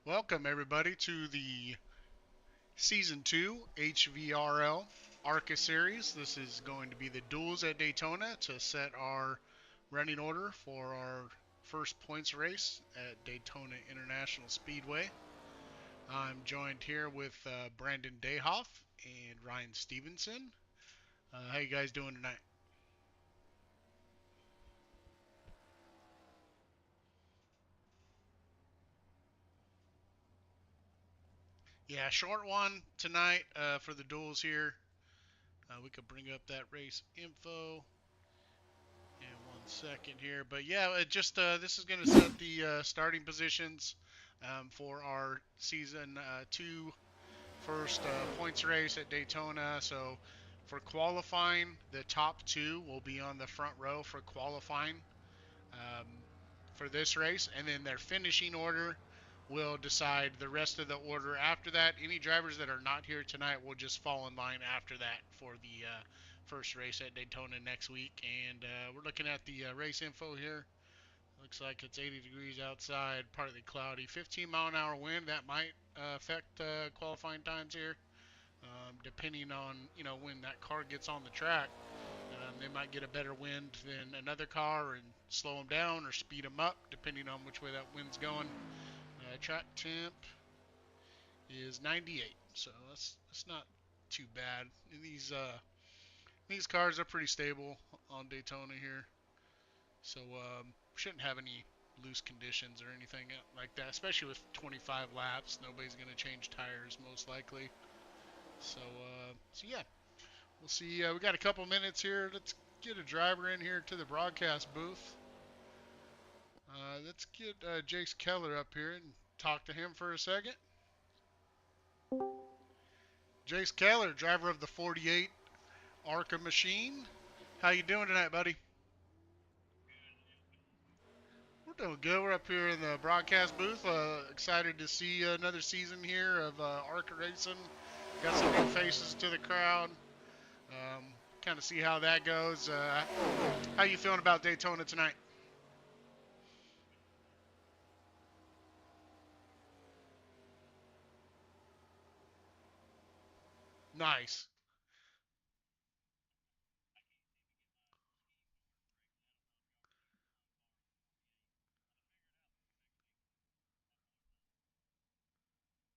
Welcome, everybody, to the Season 2 HVRL ARCA series. This is going to be the Duels at Daytona to set our running order for our first points race at Daytona International Speedway. I'm joined here with Brandon Dayhoff and Ryan Stevenson. How you guys doing tonight? Yeah, short one tonight for the Duels here. We could bring up that race info in 1 second here. But yeah, this is going to set the starting positions for our season two first points race at Daytona. So for qualifying, the top two will be on the front row for qualifying um, for this race, and then their finishing order will decide the rest of the order after that. Any drivers that are not here tonight will just fall in line after that for the first race at Daytona next week. And we're looking at the race info here. Looks like it's 80 degrees outside, partly cloudy, 15-mile-an-hour wind. That might affect qualifying times here, depending on when that car gets on the track. They might get a better wind than another car and slow them down or speed them up, depending on which way that wind's going. Track temp is 98, so that's not too bad. And these cars are pretty stable on Daytona here, so shouldn't have any loose conditions or anything like that. Especially with 25 laps, nobody's gonna change tires most likely. So yeah, we'll see. We got a couple minutes here. Let's get a driver in here to the broadcast booth. Let's get Jace Keller up here and talk to him for a second. Jace Keller, driver of the 48 ARCA machine. How you doing tonight, buddy? We're doing good. We're up here in the broadcast booth. Excited to see another season here of ARCA racing. Got some new faces to the crowd. Um, kind of see how that goes. How you feeling about Daytona tonight? Nice.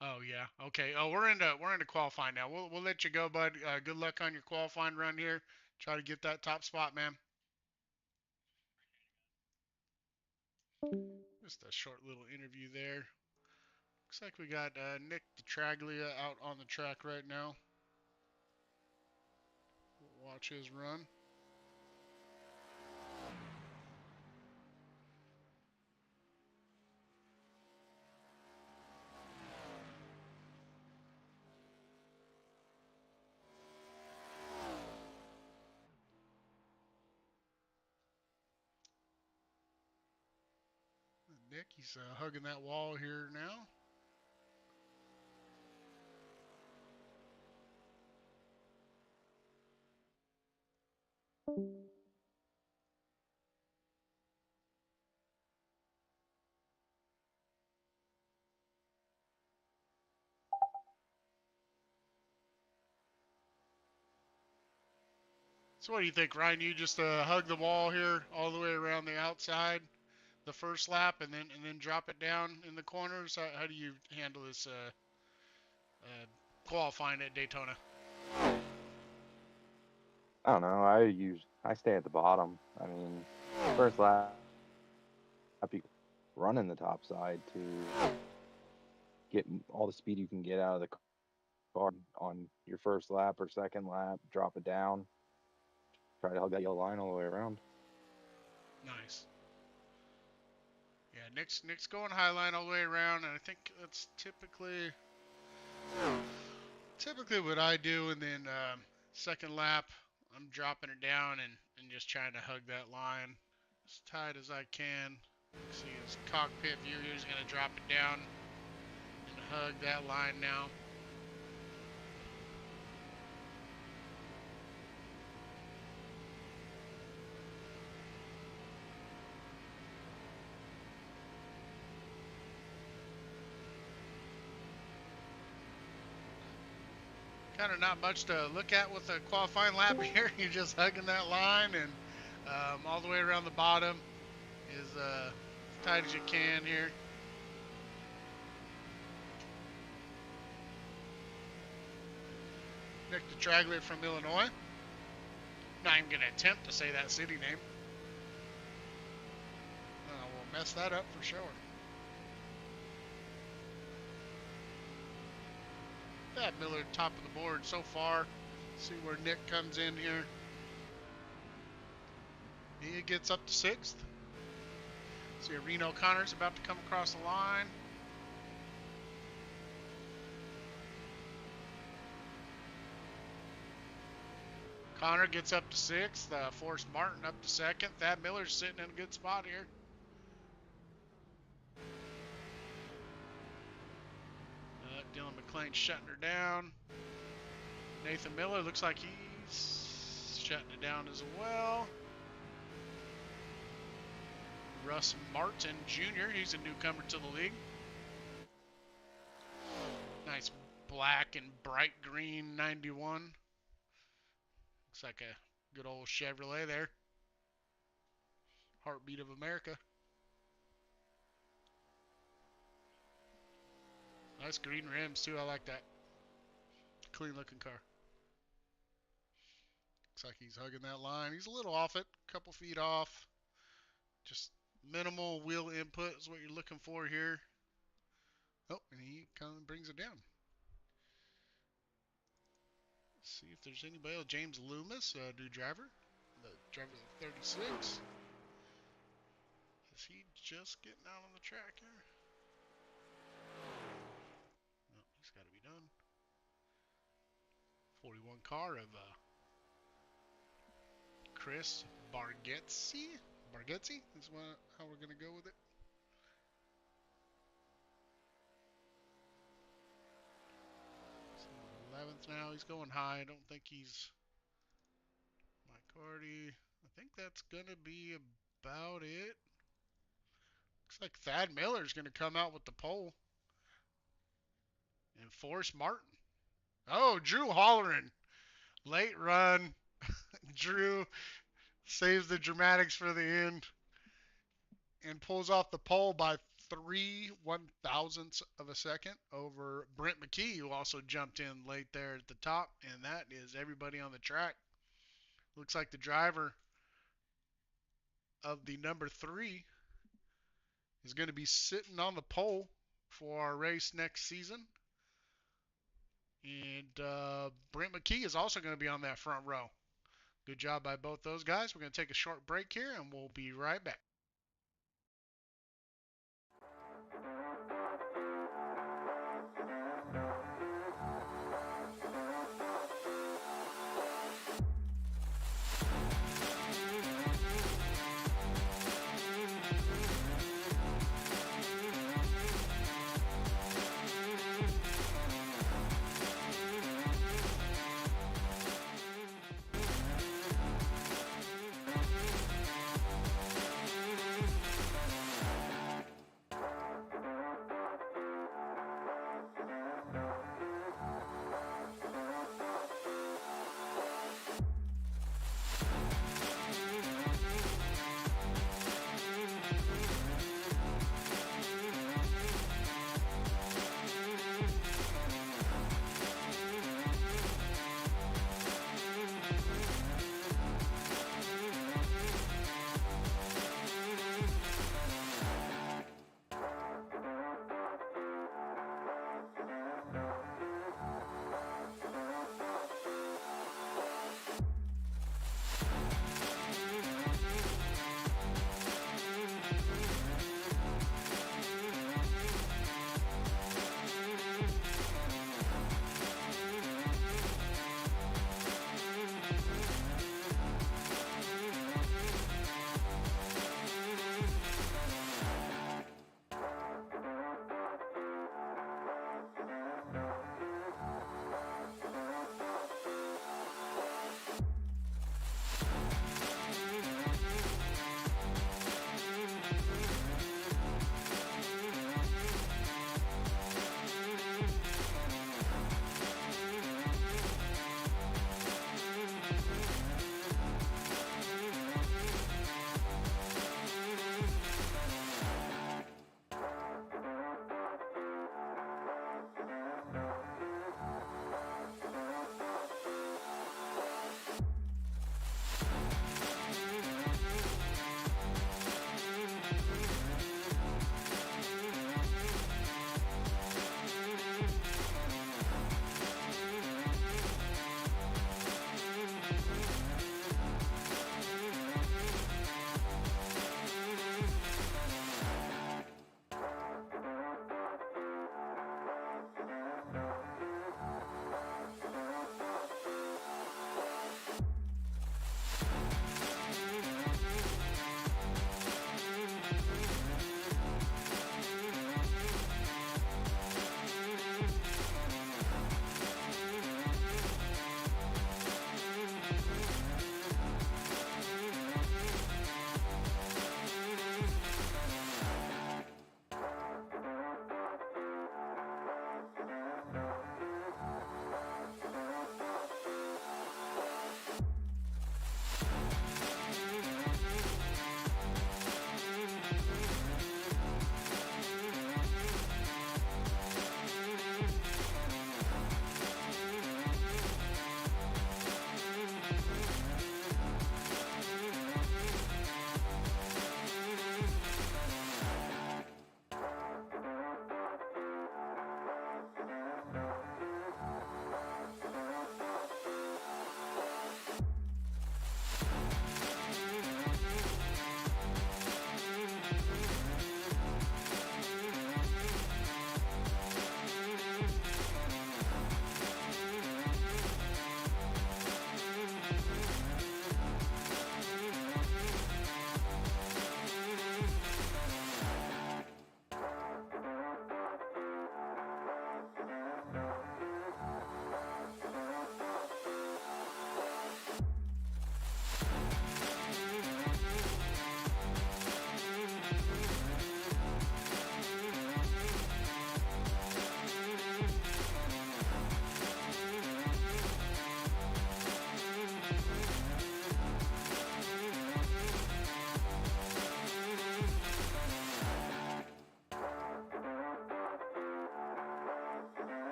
Oh yeah. Okay. Oh, we're into qualifying now. We'll let you go, bud. Good luck on your qualifying run here. Try to get that top spot, man. Just a short little interview there. Looks like we got Nick DeTraglia out on the track right now. We'll watch his run. Nick, he's hugging that wall here now. So what do you think, Ryan? You just hug the wall here all the way around the outside, the first lap, and then drop it down in the corners. How do you handle this uh, qualifying at Daytona? I don't know. I stay at the bottom. I mean, first lap you running the top side to get all the speed you can get out of the car on your first lap or second lap. Drop it down. Try to hug that yellow line all the way around. Nice. Yeah, Nick's going high line all the way around, and I think that's typically what I do. And then second lap, I'm dropping it down and just trying to hug that line as tight as I can. See his cockpit view here. He's gonna drop it down and hug that line now. kind of not much to look at with a qualifying lap here. You're just hugging that line and all the way around the bottom is as tight as you can here. Nick the Traggler from Illinois. Not even going to attempt to say that city name. We'll mess that up for sure. Thad Miller top of the board so far. See where Nick comes in here. He gets up to 6th. See Reno O'Connor's about to come across the line. Connor gets up to 6th. Forrest Martin up to 2nd. Thad Miller's sitting in a good spot here. Dylan McClain shutting her down. Nathan Miller looks like he's shutting it down as well. Russ Martin Jr., he's a newcomer to the league. Nice black and bright green 91. Looks like a good old Chevrolet there. Heartbeat of America. Nice green rims too, I like that. Clean looking car. Looks like he's hugging that line. He's a little off it, a couple feet off. Just minimal wheel input is what you're looking for here. Oh, and he kind of brings it down. Let's see if there's anybody else. James Loomis, new driver. The driver of 36. Is he just getting out on the track here? No, he's got to be done. 41 car of Chris Bargetzi. Bargetzi is how we're going to go with it. So 11th now. He's going high. I don't think he's Mike Hardy. I think that's going to be about it. Looks like Thad Miller's going to come out with the pole. And Forrest Martin. Oh, Drew Holleran. Late run. Drew saves the dramatics for the end and pulls off the pole by 3/1000ths of a second over Brent McKee, who also jumped in late there at the top. And that is everybody on the track. Looks like the driver of the number 3 is going to be sitting on the pole for our race next season. And Brent McKee is also going to be on that front row. Good job by both those guys. We're going to take a short break here, and we'll be right back.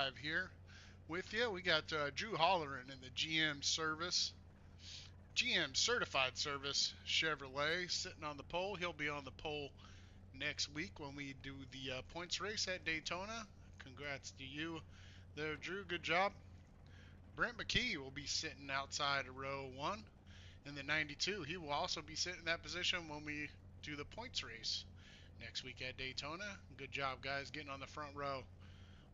live here with you. We got Drew Holleran in the GM Certified Service Chevrolet sitting on the pole. He'll be on the pole next week when we do the points race at Daytona. Congrats to you there, Drew. Good job. Brent McKee will be sitting outside of row 1 in the 92. He will also be sitting in that position when we do the points race next week at Daytona. Good job, guys, getting on the front row.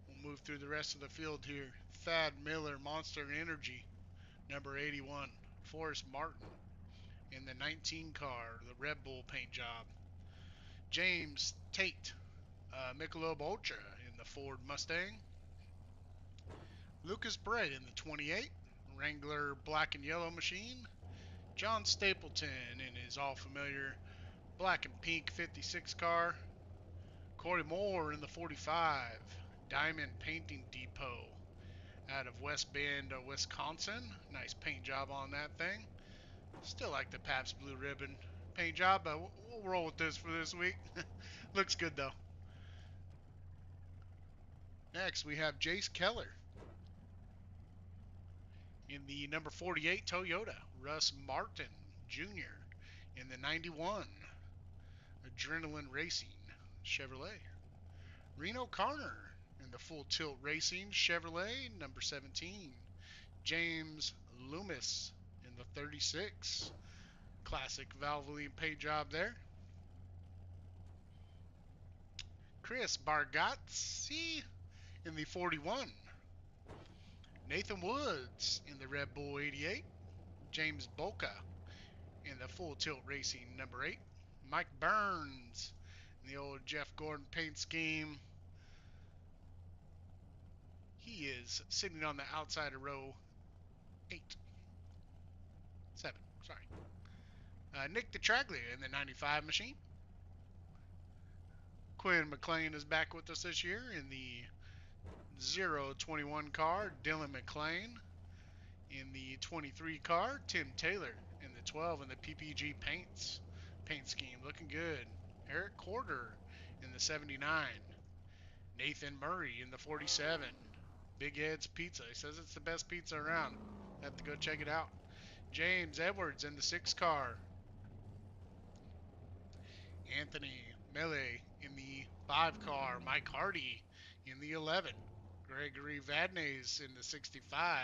We'll move through the rest of the field here. Thad Miller, Monster Energy, number 81. Forrest Martin in the 19 car, the Red Bull paint job. James Tate, Michelob Ultra in the Ford Mustang. Lucas Bray in the 28, Wrangler black and yellow machine. John Stapleton in his all-familiar black and pink 56 car. Corey Moore in the 45, Diamond Painting Depot out of West Bend, Wisconsin. Nice paint job on that thing. Still like the Pabst Blue Ribbon paint job, but we'll roll with this for this week. Looks good, though. Next, we have Jace Keller in the number 48 Toyota. Russ Martin Jr. in the 91 Adrenaline Racing Chevrolet. Reno Carner in the Full Tilt Racing Chevrolet, number 17. James Loomis in the 36. Classic Valvoline paint job there. Chris Bargatze in the 41. Nathan Woods in the Red Bull 88. James Boca in the Full Tilt Racing number 8. Mike Burns in the old Jeff Gordon paint scheme. He is sitting on the outside of row 7. Sorry. Nick DeTraglia in the 95 machine. Quinn McLean is back with us this year in the 021 car. Dylan McLean in the 23 car. Tim Taylor in the 12 in the PPG paint scheme. Looking good. Eric Corder in the 79. Nathan Murray in the 47. Big Ed's Pizza. He says it's the best pizza around. Have to go check it out. James Edwards in the 6 car. Anthony Mele in the 5 car. Mike Hardy in the 11. Gregory Vadnais in the 65.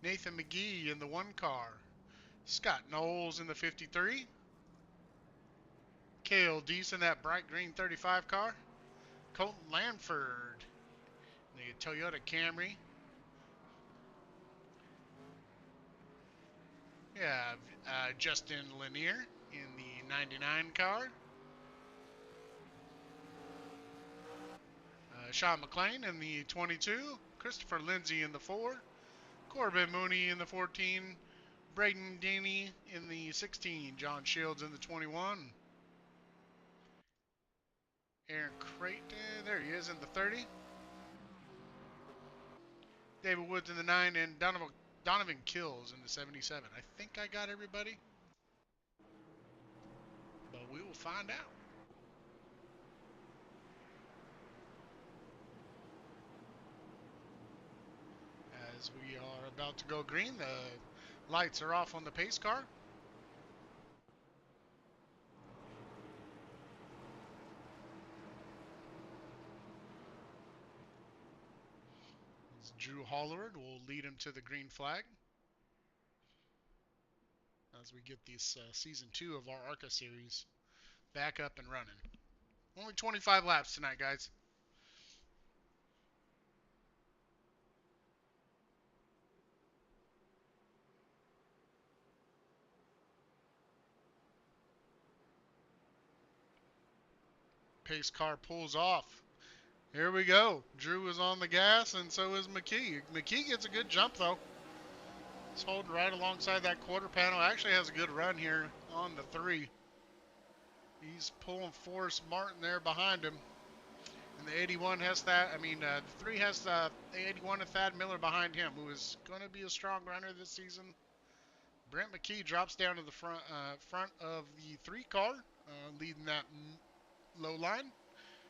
Nathan McGee in the 1 car. Scott Knowles in the 53. Cale Deese in that bright green 35 car. Colton Lanford in the Toyota Camry. Yeah, Justin Lanier in the 99 car. Sean McLean in the 22. Christopher Lindsay in the 4. Corbin Mooney in the 14. Braden Daney in the 16. John Shields in the 21. Aaron Creighton, there he is in the 30. David Woods in the 9. And Donovan Kills in the 77. I think I got everybody, but we will find out. As we are about to go green, the lights are off on the pace car. As Drew Holleran will lead him to the green flag as we get this season 2 of our ARCA series back up and running. Only 25 laps tonight, guys. Pace car pulls off. Here we go. Drew is on the gas, and so is McKee. McKee gets a good jump, though. He's holding right alongside that quarter panel. Actually has a good run here on the 3. He's pulling Forrest Martin there behind him. And the 81 has that. The 3 has the 81 and Thad Miller behind him, who is going to be a strong runner this season. Brent McKee drops down to the front of the 3 car, leading that low line.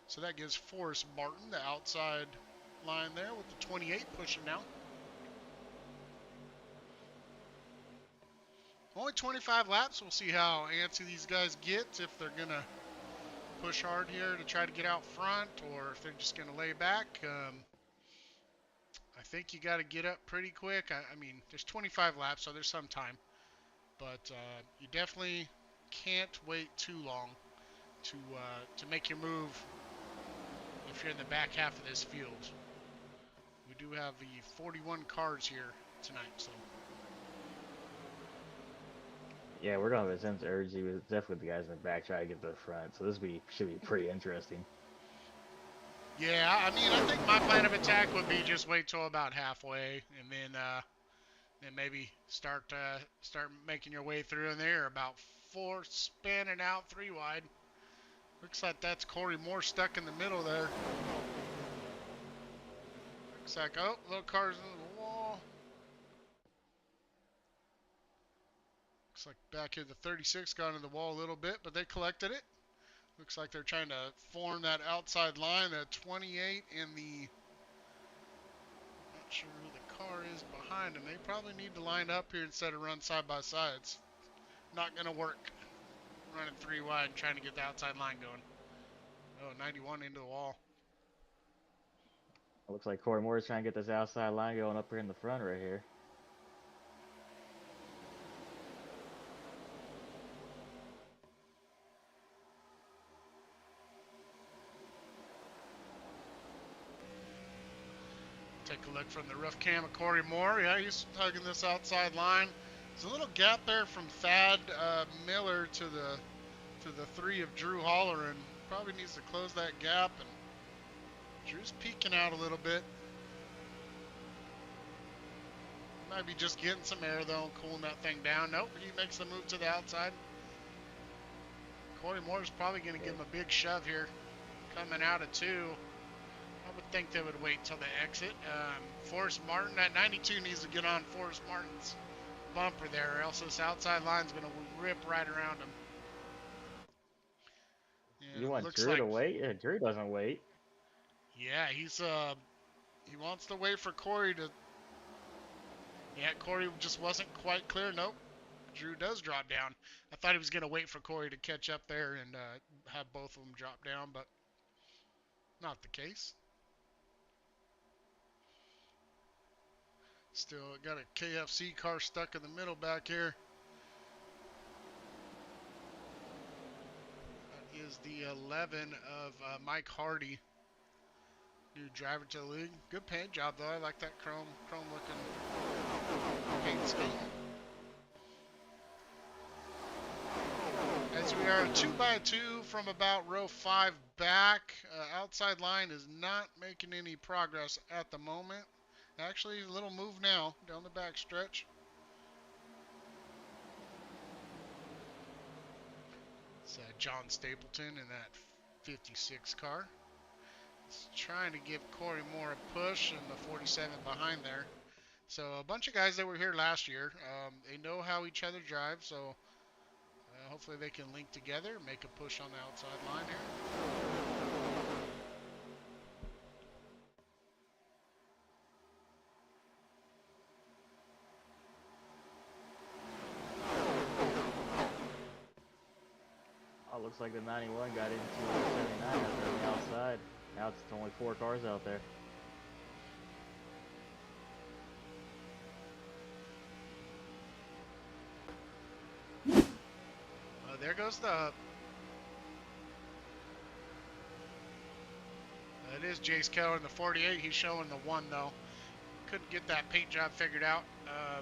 So that gives Forrest Martin the outside line there with the 28 pushing now. Only 25 laps. We'll see how antsy these guys get, if they're going to push hard here to try to get out front or if they're just going to lay back. I think you got to get up pretty quick. I mean, there's 25 laps, so there's some time. But you definitely can't wait too long to make your move if you're in the back half of this field. We do have the 41 cars here tonight, so. Yeah, we're going to have a sense of urgency with definitely the guys in the back trying to get to the front. So this should be pretty interesting. Yeah, I mean, I think my plan of attack would be just wait till about halfway, and then maybe start making your way through in there. About 4 spinning out 3 wide. Looks like that's Corey Moore stuck in the middle there. Looks like, oh, little car's into the wall. Looks like back here the 36 got into the wall a little bit, but they collected it. Looks like they're trying to form that outside line, the 28 and the, not sure who the car is behind them. They probably need to line up here instead of run side by side. It's not going to work running 3 wide and trying to get the outside line going. Oh, 91 into the wall. It looks like Corey Moore is trying to get this outside line going up here in the front right here. Take a look from the roof cam of Corey Moore. Yeah, he's hugging this outside line. There's a little gap there from Thad Miller to the 3 of Drew Holler, and probably needs to close that gap. And Drew's peeking out a little bit. Might be just getting some air though, cooling that thing down. Nope, he makes the move to the outside. Corey Moore's probably going to give him a big shove here, coming out of 2. I would think they would wait till the exit. Forrest Martin, that 92 needs to get on Forrest Martin's bumper there, or else this outside line's going to rip right around him. And You want looks Drew like, to wait? Yeah, Drew doesn't wait. yeah, he wants to wait for Corey to. Yeah, Corey just wasn't quite clear. Nope. Drew does drop down. I thought he was going to wait for Corey to catch up there and have both of them drop down, but not the case. Still got a KFC car stuck in the middle back here. That is the 11 of Mike Hardy, new driver to the league. Good paint job though. I like that chrome looking paint scheme. As we are 2x2 from about row 5 back, outside line is not making any progress at the moment. Actually, a little move now down the back stretch. It's John Stapleton in that 56 car. He's trying to give Corey Moore a push and the 47 behind there. So a bunch of guys that were here last year, they know how each other drive, so hopefully they can link together, make a push on the outside line here. Oh, looks like the 91 got into the 79 out there on the outside. Now it's only 4 cars out there. There goes the. It is Jace Keller in the 48. He's showing the 1 though. Couldn't get that paint job figured out. I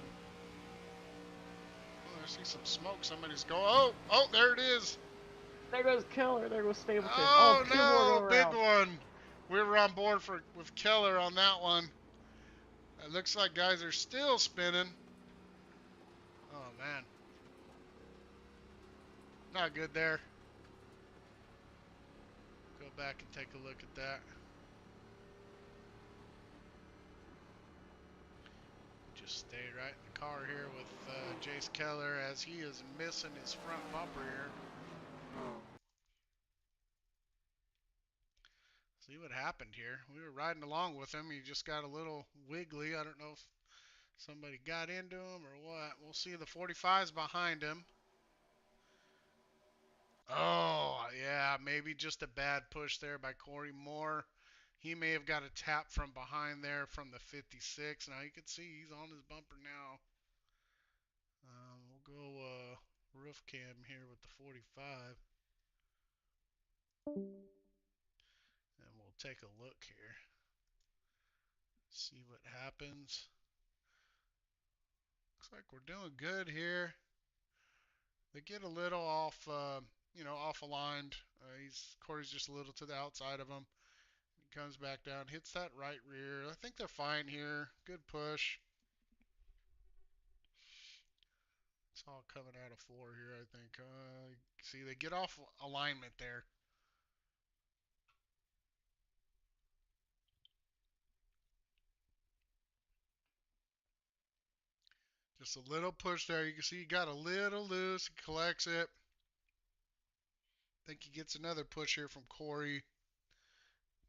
see some smoke. Somebody's going. Oh, there it is. There goes Keller. There goes Stapleton. Oh, no, big one. We were on board with Keller on that one. It looks like guys are still spinning. Oh, man. Not good there. Go back and take a look at that. Just stay right in the car here with Jace Keller as he is missing his front bumper here. So See what happened here. We were riding along with him. He just got a little wiggly. I don't know if somebody got into him or what. We'll see. The 45's behind him. Oh, yeah, maybe just a bad push there by Corey Moore. He may have got a tap from behind there from the 56. Now you can see he's on his bumper now. We'll go roof cam here with the 45. And we'll take a look here. See what happens. Looks like we're doing good here. They get a little off, off aligned. Corey's just a little to the outside of him. He comes back down, hits that right rear. I think they're fine here. Good push. It's all coming out of 4 here, I think. See, they get off alignment there. Just a little push there. You can see he got a little loose. He collects it. I think he gets another push here from Corey.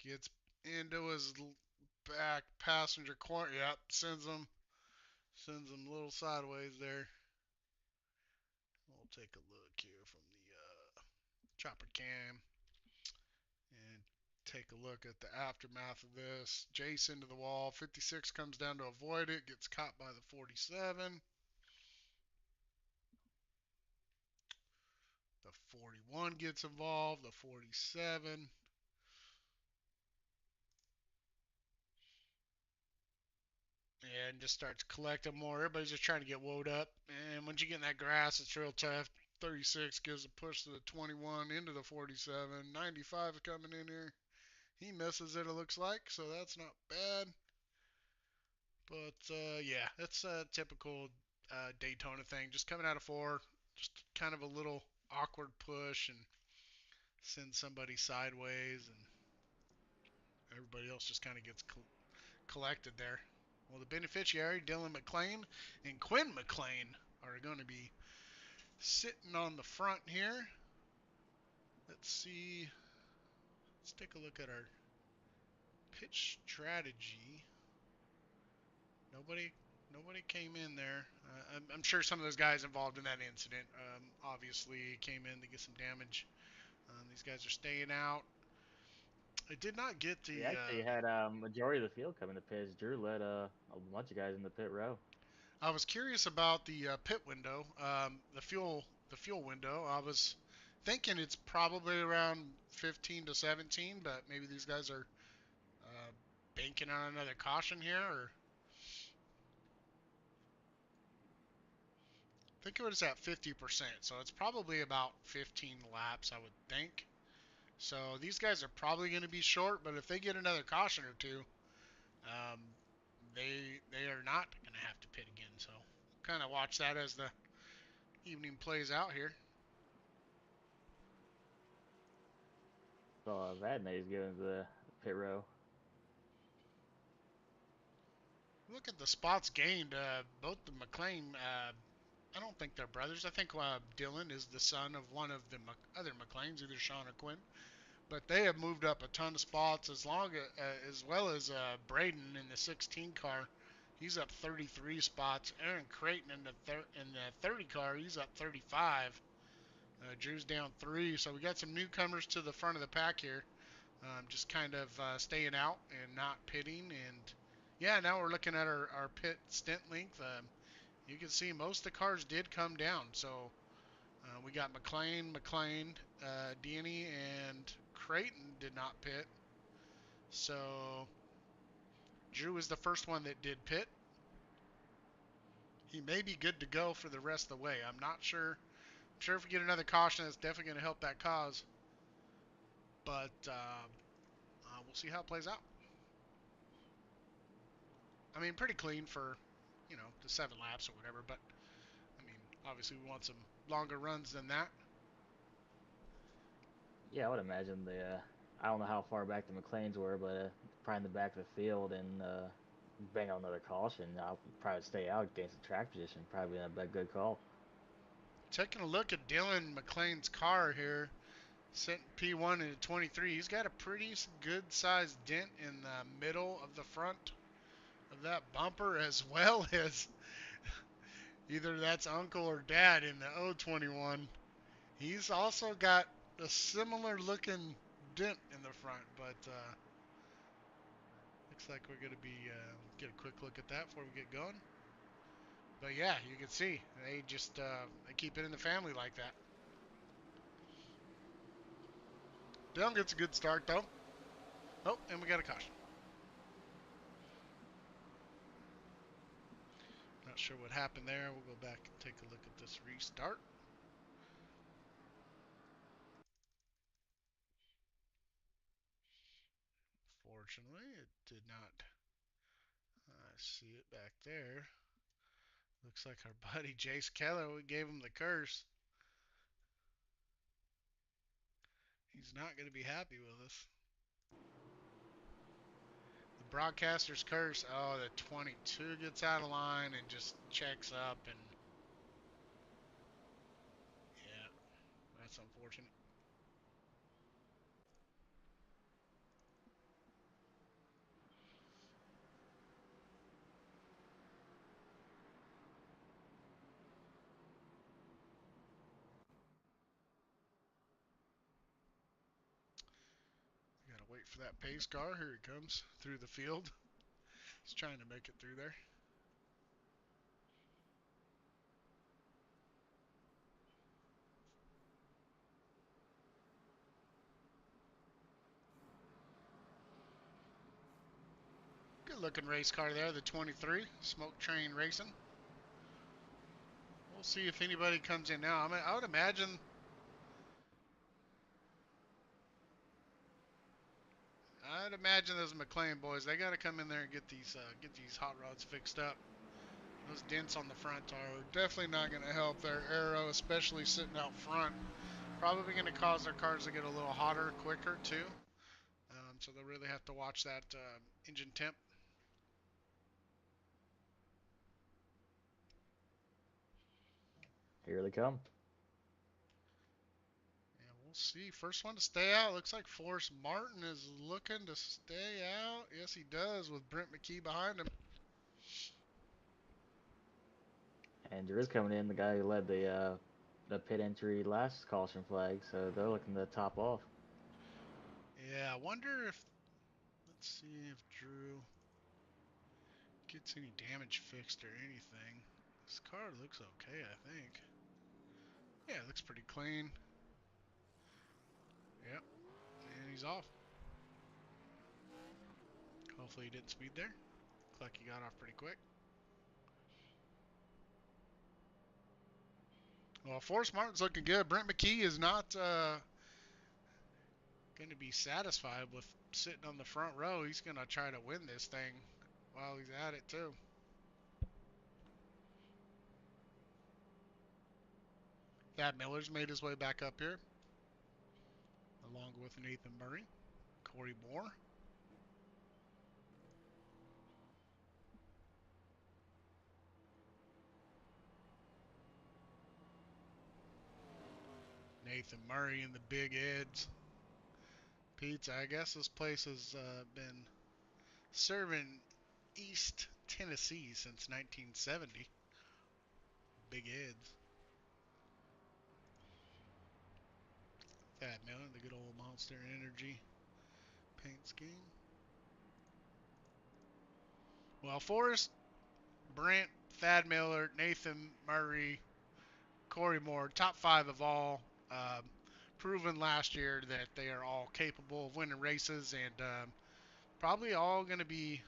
Gets into his back passenger corner. Yep, sends him a little sideways there. We'll take a look here from the chopper cam and take a look at the aftermath of this. Jace into the wall. 56 comes down to avoid it. Gets caught by the 47. The 41 gets involved. The 47. And just starts collecting more. Everybody's just trying to get woed up. And once you get in that grass, it's real tough. 36 gives a push to the 21 into the 47. 95 is coming in here. He misses it, it looks like, so that's not bad. But yeah, it's a typical Daytona thing. Just coming out of 4, just kind of a little awkward push and send somebody sideways, and everybody else just kind of gets collected there. Well, the beneficiary, Dylan McLean and Quinn McLean, are going to be sitting on the front here. Let's see. Let's take a look at our pitch strategy. Nobody came in there. I'm sure some of those guys involved in that incident obviously came in to get some damage. These guys are staying out. I did not get We the. actually had majority of the field coming to pits. Drew led a bunch of guys in the pit row. I was curious about the pit window, the fuel window. I was thinking it's probably around 15 to 17, but maybe these guys are uh, banking on another caution here, or I think it was at 50%, so it's probably about 15 laps, I would think. So these guys are probably going to be short, but if they get another caution or two, um, they are not going to have to pit again. So kind of watch that as the evening plays out here. So Vadnais going to the pit row. Look at the spots gained. Both the McLean, I don't think they're brothers. I think Dylan is the son of one of the other McLeans, either Sean or Quinn. But they have moved up a ton of spots, as well as Braden in the 16 car. He's up 33 spots. Aaron Creighton in the 30 car, he's up 35. Drew's down 3, so we got some newcomers to the front of the pack here. Just kind of staying out and not pitting. And yeah, now we're looking at our pit stint length. You can see most of the cars did come down. So we got McLean, Danny, and Creighton did not pit. So Drew is the first one that did pit. He may be good to go for the rest of the way. I'm not sure. I'm sure if we get another caution, that's definitely going to help that cause. But we'll see how it plays out. I mean, pretty clean for, the 7 laps or whatever. But, I mean, obviously we want some longer runs than that. Yeah, I would imagine I don't know how far back the McLeans were, but probably in the back of the field and bang out another caution. I'll probably stay out, gain some track position. Probably a good call. Taking a look at Dylan McLean's car here. sent P1 into 23. He's got a pretty good sized dent in the middle of the front of that bumper, as well as either that's uncle or dad in the 021. He's also got a similar looking dent in the front, but looks like we're going to be get a quick look at that before we get going. But yeah, you can see they just they keep it in the family like that. Dylan gets a good start though. Oh, and we got a caution. Not sure what happened there. We'll go back and take a look at this restart. Fortunately, it did not. I see it back there. Looks like our buddy Jace Keller, we gave him the curse. He's not going to be happy with us. The broadcaster's curse. Oh, the 22 gets out of line and just checks up, and yeah, that's unfortunate. Gotta wait for that pace car. Here he comes through the field. He's trying to make it through there. Good looking race car there, the 23, Smoke Train Racing. We'll see if anybody comes in now. I would imagine those McLean boys, they got to come in there and get these hot rods fixed up. Those dents on the front are definitely not going to help their aero, especially sitting out front. Probably going to cause their cars to get a little hotter quicker too. So they'll really have to watch that engine temp. Here they come. And we'll see. First one to stay out. Looks like Forrest Martin is looking to stay out. Yes, he does, with Brent McKee behind him. And there is coming in the guy who led the pit entry last caution flag, so they're looking to top off. Yeah, I wonder if, let's see if Drew gets any damage fixed or anything. This car looks okay, I think. Yeah, it looks pretty clean. Yep, and he's off. Hopefully he didn't speed there. Looks like he got off pretty quick. Well, Forrest Martin's looking good. Brent McKee is not going to be satisfied with sitting on the front row. He's going to try to win this thing while he's at it, too. Thad Miller's made his way back up here, along with Nathan Murray, Corey Moore. Nathan Murray and the Big Ed's Pizza. I guess this place has been serving East Tennessee since 1970. Big Ed's. Thad Miller, the good old Monster Energy paint scheme. Well, Forrest, Brent, Thad Miller, Nathan Murray, Corey Moore, top five of all, proven last year that they are all capable of winning races, and probably all going to be,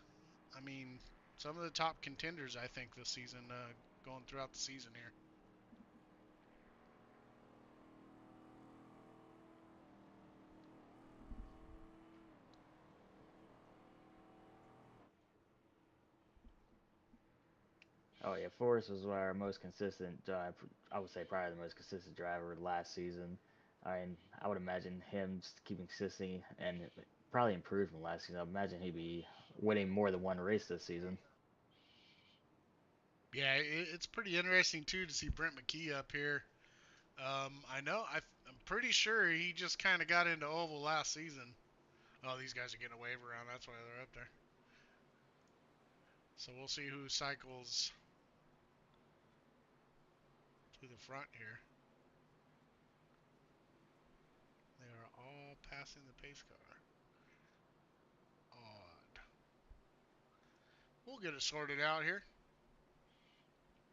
I mean, some of the top contenders, I think, this season, going throughout the season here. Oh yeah, Forrest was our most consistent. I would say probably the most consistent driver last season. I would imagine him keeping consistency and probably improved from last season. I imagine he'd be winning more than one race this season. Yeah, it's pretty interesting too to see Brent McKee up here. I know I'm pretty sure he just kind of got into oval last season. Oh, these guys are getting a wave around. That's why they're up there. So we'll see who cycles to the front here. They are all passing the pace car. Odd. We'll get it sorted out here.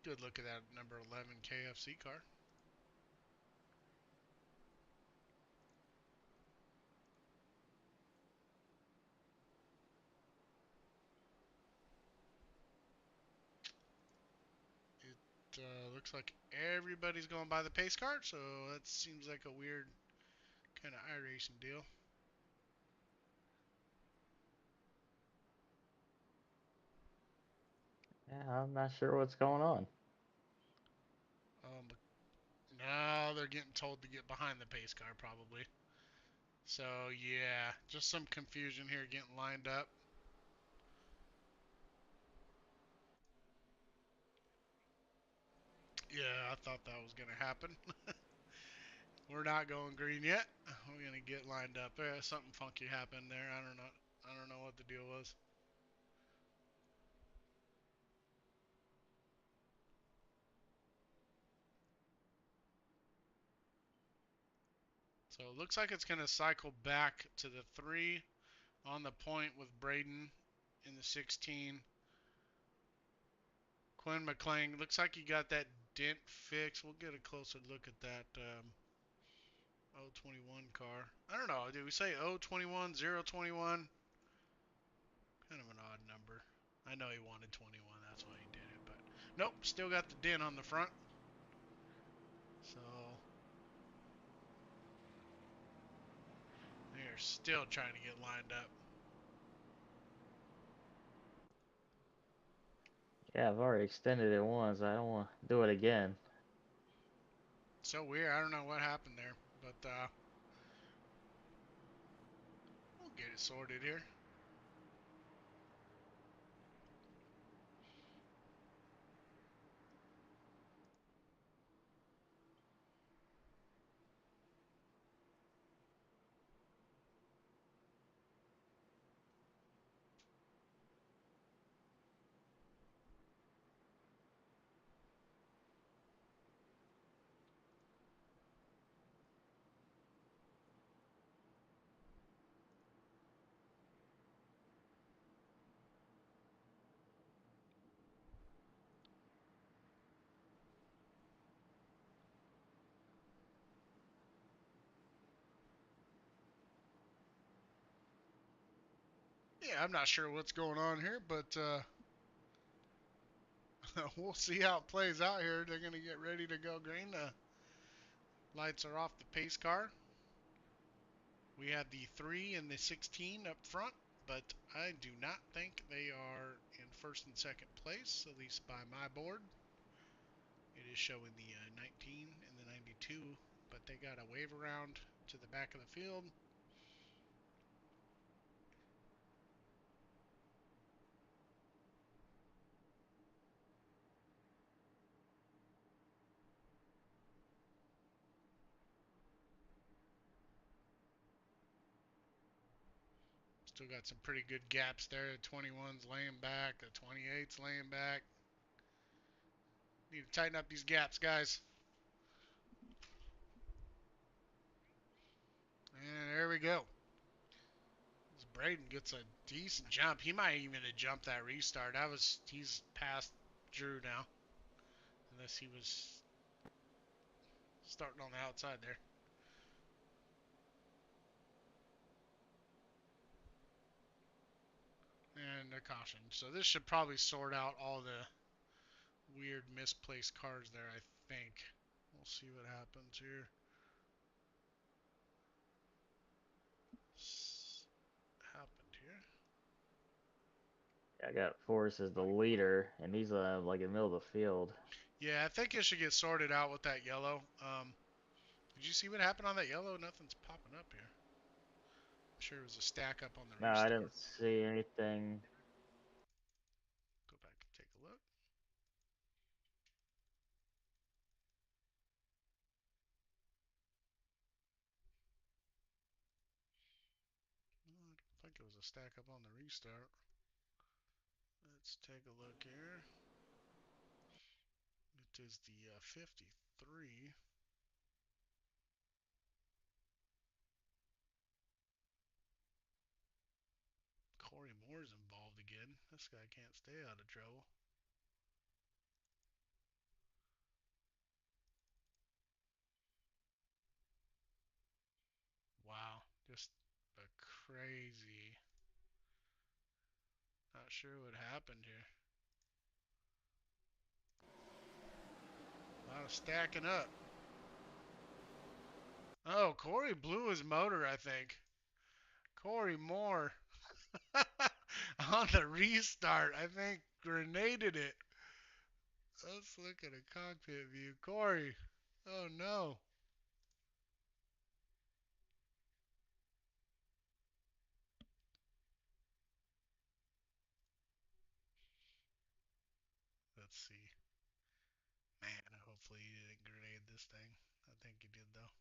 Good look at that number 11 KFC car. It looks like everybody's going by the pace car, so that seems like a weird kind of iRacing deal. Yeah, I'm not sure what's going on. But now they're getting told to get behind the pace car probably. So yeah, just some confusion here getting lined up. Yeah, I thought that was gonna happen. We're not going green yet. We're gonna get lined up. Something funky happened there. I don't know. I don't know what the deal was. So it looks like it's gonna cycle back to the 3 on the point with Braden in the 16. Quinn McClain looks like he got that dent fixed. We'll get a closer look at that 021 car. I don't know. Did we say 021, 021? Kind of an odd number. I know he wanted 21. That's why he did it. But nope, still got the dent on the front. So they're still trying to get lined up. Yeah, I've already extended it once. I don't want to do it again. So weird. I don't know what happened there. But we'll get it sorted here. Yeah, I'm not sure what's going on here, but we'll see how it plays out here. They're going to get ready to go green. The lights are off the pace car. We have the 3 and the 16 up front, but I do not think they are in first and second place, at least by my board. It is showing the 19 and the 92, but they got a wave around to the back of the field. Still got some pretty good gaps there. The 21's laying back, the 28's laying back. Need to tighten up these gaps, guys. And there we go. As Braden gets a decent jump. He might even have jumped that restart. He's past Drew now. Unless he was starting on the outside there. And a caution. So this should probably sort out all the weird misplaced cars there, I think. We'll see what happens here. Happened here. I got Forrest as the leader, and he's like in the middle of the field. Yeah, I think it should get sorted out with that yellow. Did you see what happened on that yellow? Nothing's popping up here. I'm sure it was a stack up on the No, I restart. didn't see anything. Go back and take a look. it was a stack up on the restart. Let's take a look here. It is the 53. Corey Moore's involved again. This guy can't stay out of trouble. Wow, just a crazy. Not sure what happened here. A lot of stacking up. Oh, Corey blew his motor, I think. Corey Moore on the restart, I think, grenaded it. Let's look at a cockpit view. Corey. Oh, no. Let's see. Man, hopefully he didn't grenade this thing. I think he did, though.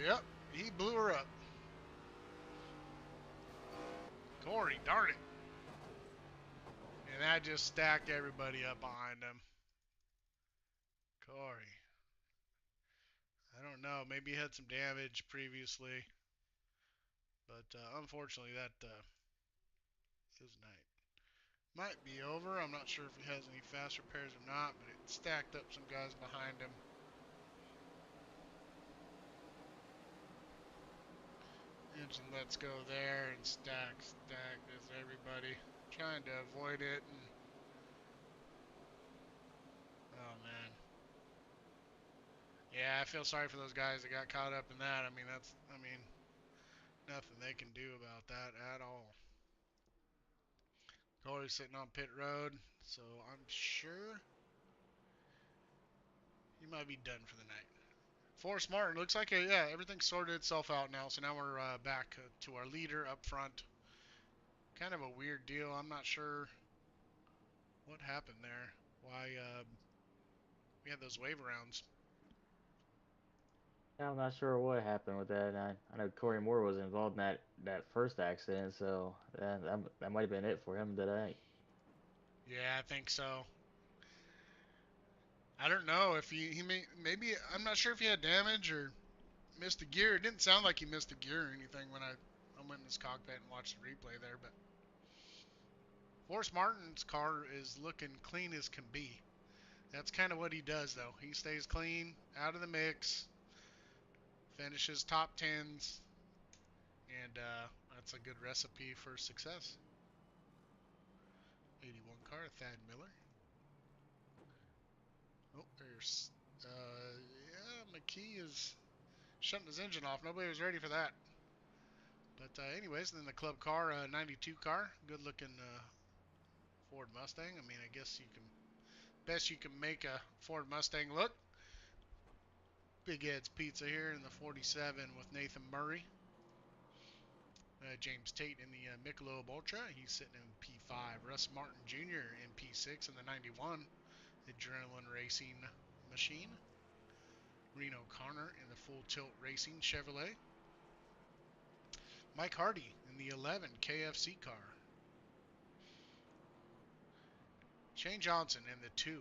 Yep, he blew her up. Corey, darn it. And that just stacked everybody up behind him. Corey. I don't know. Maybe he had some damage previously. But unfortunately, that his night might be over. I'm not sure if he has any fast repairs or not, but it stacked up some guys behind him. Engine lets go there and stack as everybody trying to avoid it. And oh man, yeah, I feel sorry for those guys that got caught up in that. I mean, nothing they can do about that at all. Corey's sitting on pit road, so I'm sure he might be done for the night. Forrest Martin, looks like everything sorted itself out now. So now we're back to our leader up front. Kind of a weird deal. I'm not sure what happened there. Why we had those wave rounds. Yeah, I'm not sure what happened with that. I know Corey Moore was involved in that first accident, so that might have been it for him today. Yeah, I think so. I don't know if he maybe I'm not sure if he had damage or missed a gear. It didn't sound like he missed a gear or anything when I went in his cockpit and watched the replay there. But Forrest Martin's car is looking clean as can be. That's kind of what he does, though. He stays clean, out of the mix, finishes top tens, and that's a good recipe for success. 81 car, Thad Miller. Oh, there's, yeah, McKee is shutting his engine off. Nobody was ready for that. But anyways, then the club car, 92 car, good looking Ford Mustang. I mean, I guess best you can make a Ford Mustang look. Big Ed's Pizza here in the 47 with Nathan Murray. James Tate in the Michelob Ultra. He's sitting in P5. Russ Martin Jr. in P6 in the 91 Adrenaline Racing Machine. Reno Connor in the Full Tilt Racing Chevrolet. Mike Hardy in the 11 KFC car. Shane Johnson in the 2.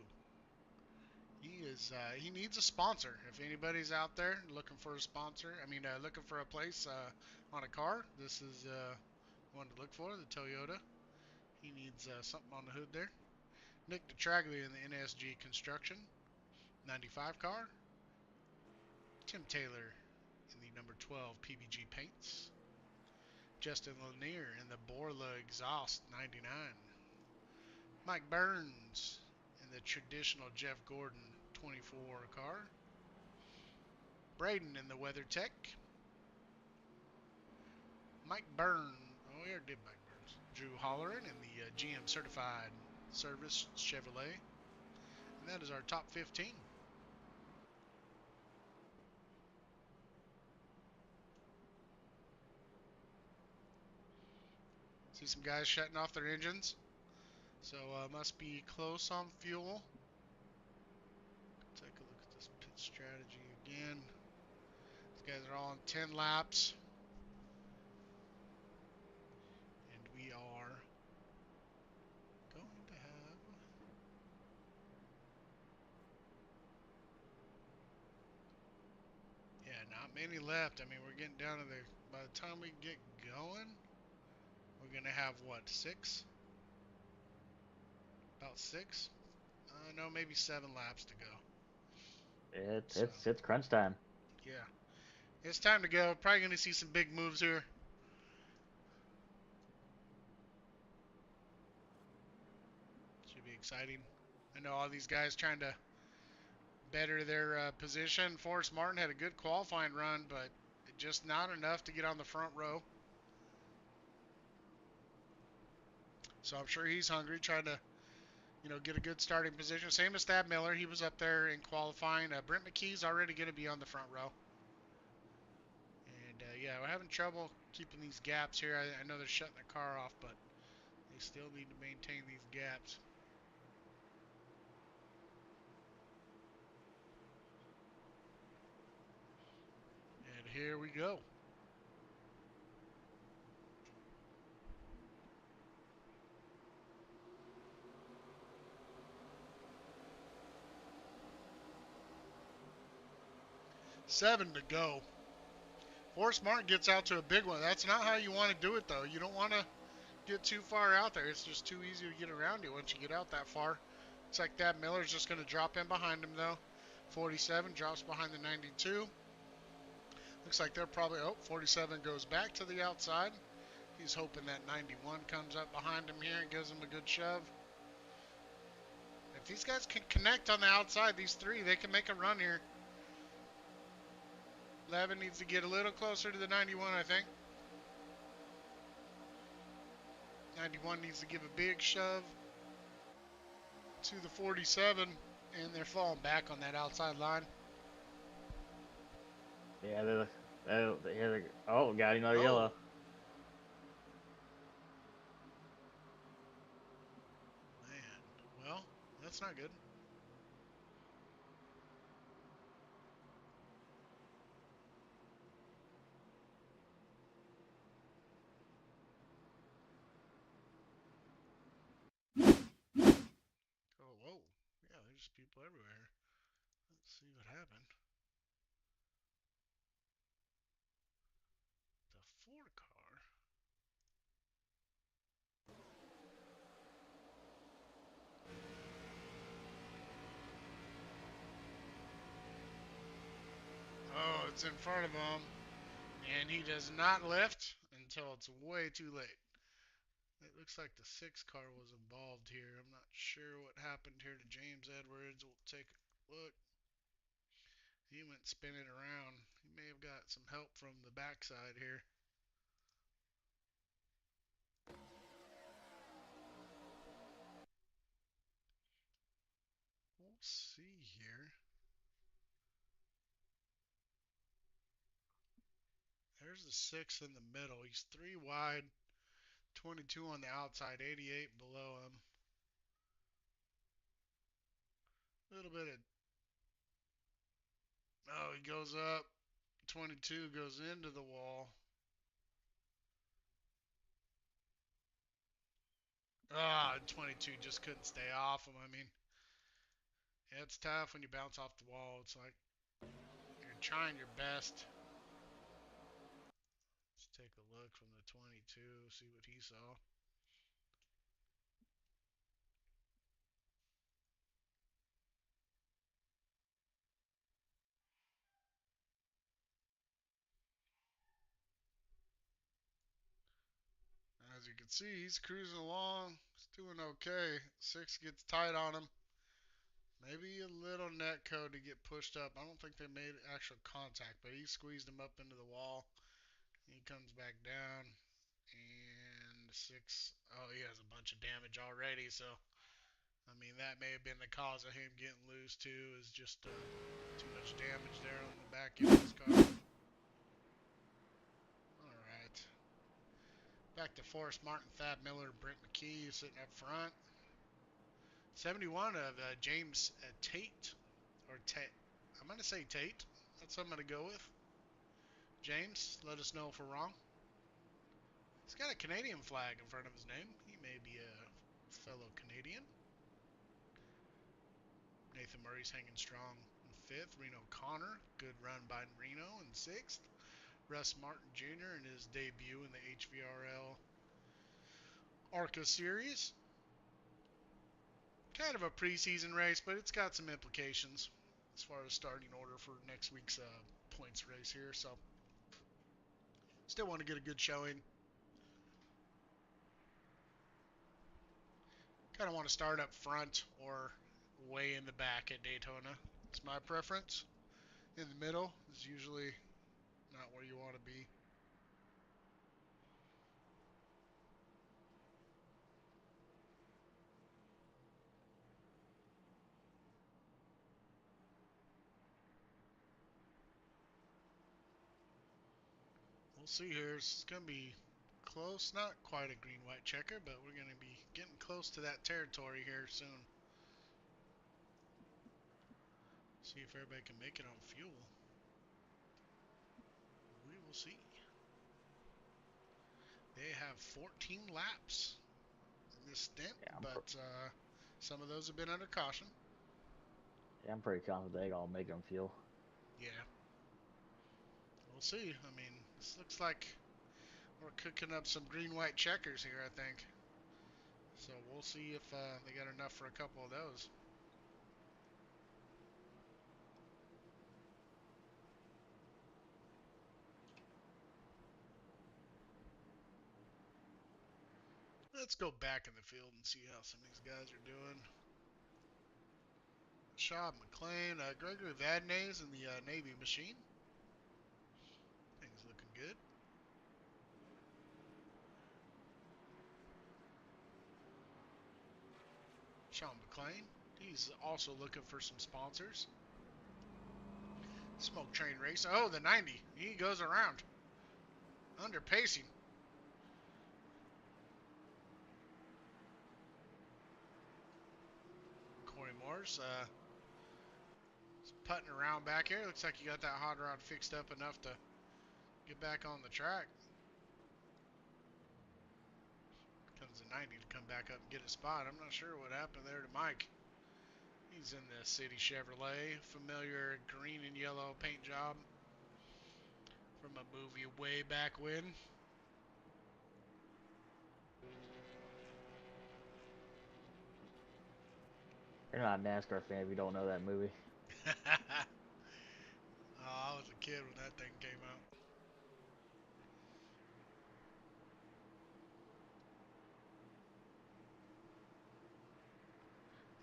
He needs a sponsor. If anybody's out there looking for a sponsor, looking for a place on a car, this is one to look for, the Toyota. He needs something on the hood there. Nick DeTraglia in the NSG Construction 95 car. Tim Taylor in the number 12 PBG Paints. Justin Lanier in the Borla Exhaust 99. Mike Burns in the traditional Jeff Gordon 24 car. Braden in the WeatherTech. Mike Burns. Oh, we already did Mike Burns. Drew Holleran in the GM Certified Service Chevrolet. And that is our top 15. See some guys shutting off their engines. So must be close on fuel. Take a look at this pit strategy again. These guys are all on 10 laps. not many left. I mean, we're getting down to the. By the time we get going, we're gonna have what, 6? About 6? No, maybe 7 laps to go. It's So it's it's crunch time. yeah, it's time to go. Probably gonna see some big moves here. Should be exciting. I know all these guys trying to better their position. Forrest Martin had a good qualifying run, but just not enough to get on the front row. So I'm sure he's hungry, trying to, get a good starting position. Same as Thad Miller. He was up there in qualifying. Brent McKee's already going to be on the front row. And, yeah, we're having trouble keeping these gaps here. I know they're shutting their car off, but they still need to maintain these gaps. And here we go. Seven to go. Forrest Martin gets out to a big one. That's not how you want to do it, though. You don't want to get too far out there. It's just too easy to get around you once you get out that far. Looks like that Miller's just going to drop in behind him, though. 47 drops behind the 92. Looks like they're probably, 47 goes back to the outside. He's hoping that 91 comes up behind him here and gives him a good shove. If these guys can connect on the outside, these three, they can make a run here. 11 needs to get a little closer to the 91, I think. 91 needs to give a big shove to the 47, and they're falling back on that outside line. Yeah, got another Oh. yellow. Man, well, that's not good. Oh, whoa. Yeah, there's people everywhere. Let's see what happened. The Ford car. Oh, it's in front of him. And he does not lift until it's way too late. It looks like the 6 car was involved here. I'm not sure what happened here to James Edwards. We'll take a look. He went spinning around. He may have got some help from the backside here. We'll see here. There's the 6 in the middle. He's 3 wide, 22 on the outside, 88 below him. A little bit of. Oh, he goes up. 22 goes into the wall. Ah, 22 just couldn't stay off him. I mean, it's tough when you bounce off the wall. It's like you're trying your best. Let's take a look from the 22, see what he saw. As you can see, he's cruising along. He's doing okay. 6 gets tight on him. Maybe a little net code to get pushed up. I don't think they made actual contact, but he squeezed him up into the wall. He comes back down. And 6, oh, he has a bunch of damage already. So, I mean, that may have been the cause of him getting loose, too, is just too much damage there on the back end of his car. All right. Back to Forrest Martin, Thad Miller, Brent McKee sitting up front. 71 of James Tate, or Tate. I'm going to say Tate. That's what I'm going to go with. James, let us know if we're wrong. He's got a Canadian flag in front of his name. He may be a fellow Canadian. Nathan Murray's hanging strong in fifth. Reno Connor, good run by Reno in sixth. Russ Martin Jr. in his debut in the HVRL ARCA Series. Kind of a preseason race, but it's got some implications as far as starting order for next week's points race here. So still want to get a good showing. Kind of want to start up front or way in the back at Daytona. It's my preference. In the middle is usually not where you want to be. We'll see here. It's going to be close. Not quite a green-white checker, but we're going to be getting close to that territory here soon. See if everybody can make it on fuel. We will see. They have 14 laps in this stint, Yeah, but some of those have been under caution. yeah, I'm pretty confident they gonna make them fuel. Yeah. We'll see. I mean, this looks like we're cooking up some green-white checkers here, I think. So we'll see if they got enough for a couple of those. Let's go back in the field and see how some of these guys are doing. Shaw McLean, Gregory Vadnais in the Navy machine. Things looking good. Sean McLean, he's also looking for some sponsors. Smoke train race. Oh, the 90. He goes around. Under pacing. Corey Morris, putting around back here. Looks like he got that hot rod fixed up enough to get back on the track. Comes the 90 to come back up and get a spot. I'm not sure what happened there to Mike. He's in the City Chevrolet, familiar green and yellow paint job from a movie way back when. You're not a NASCAR fan if you don't know that movie. Oh, I was a kid when that thing came out.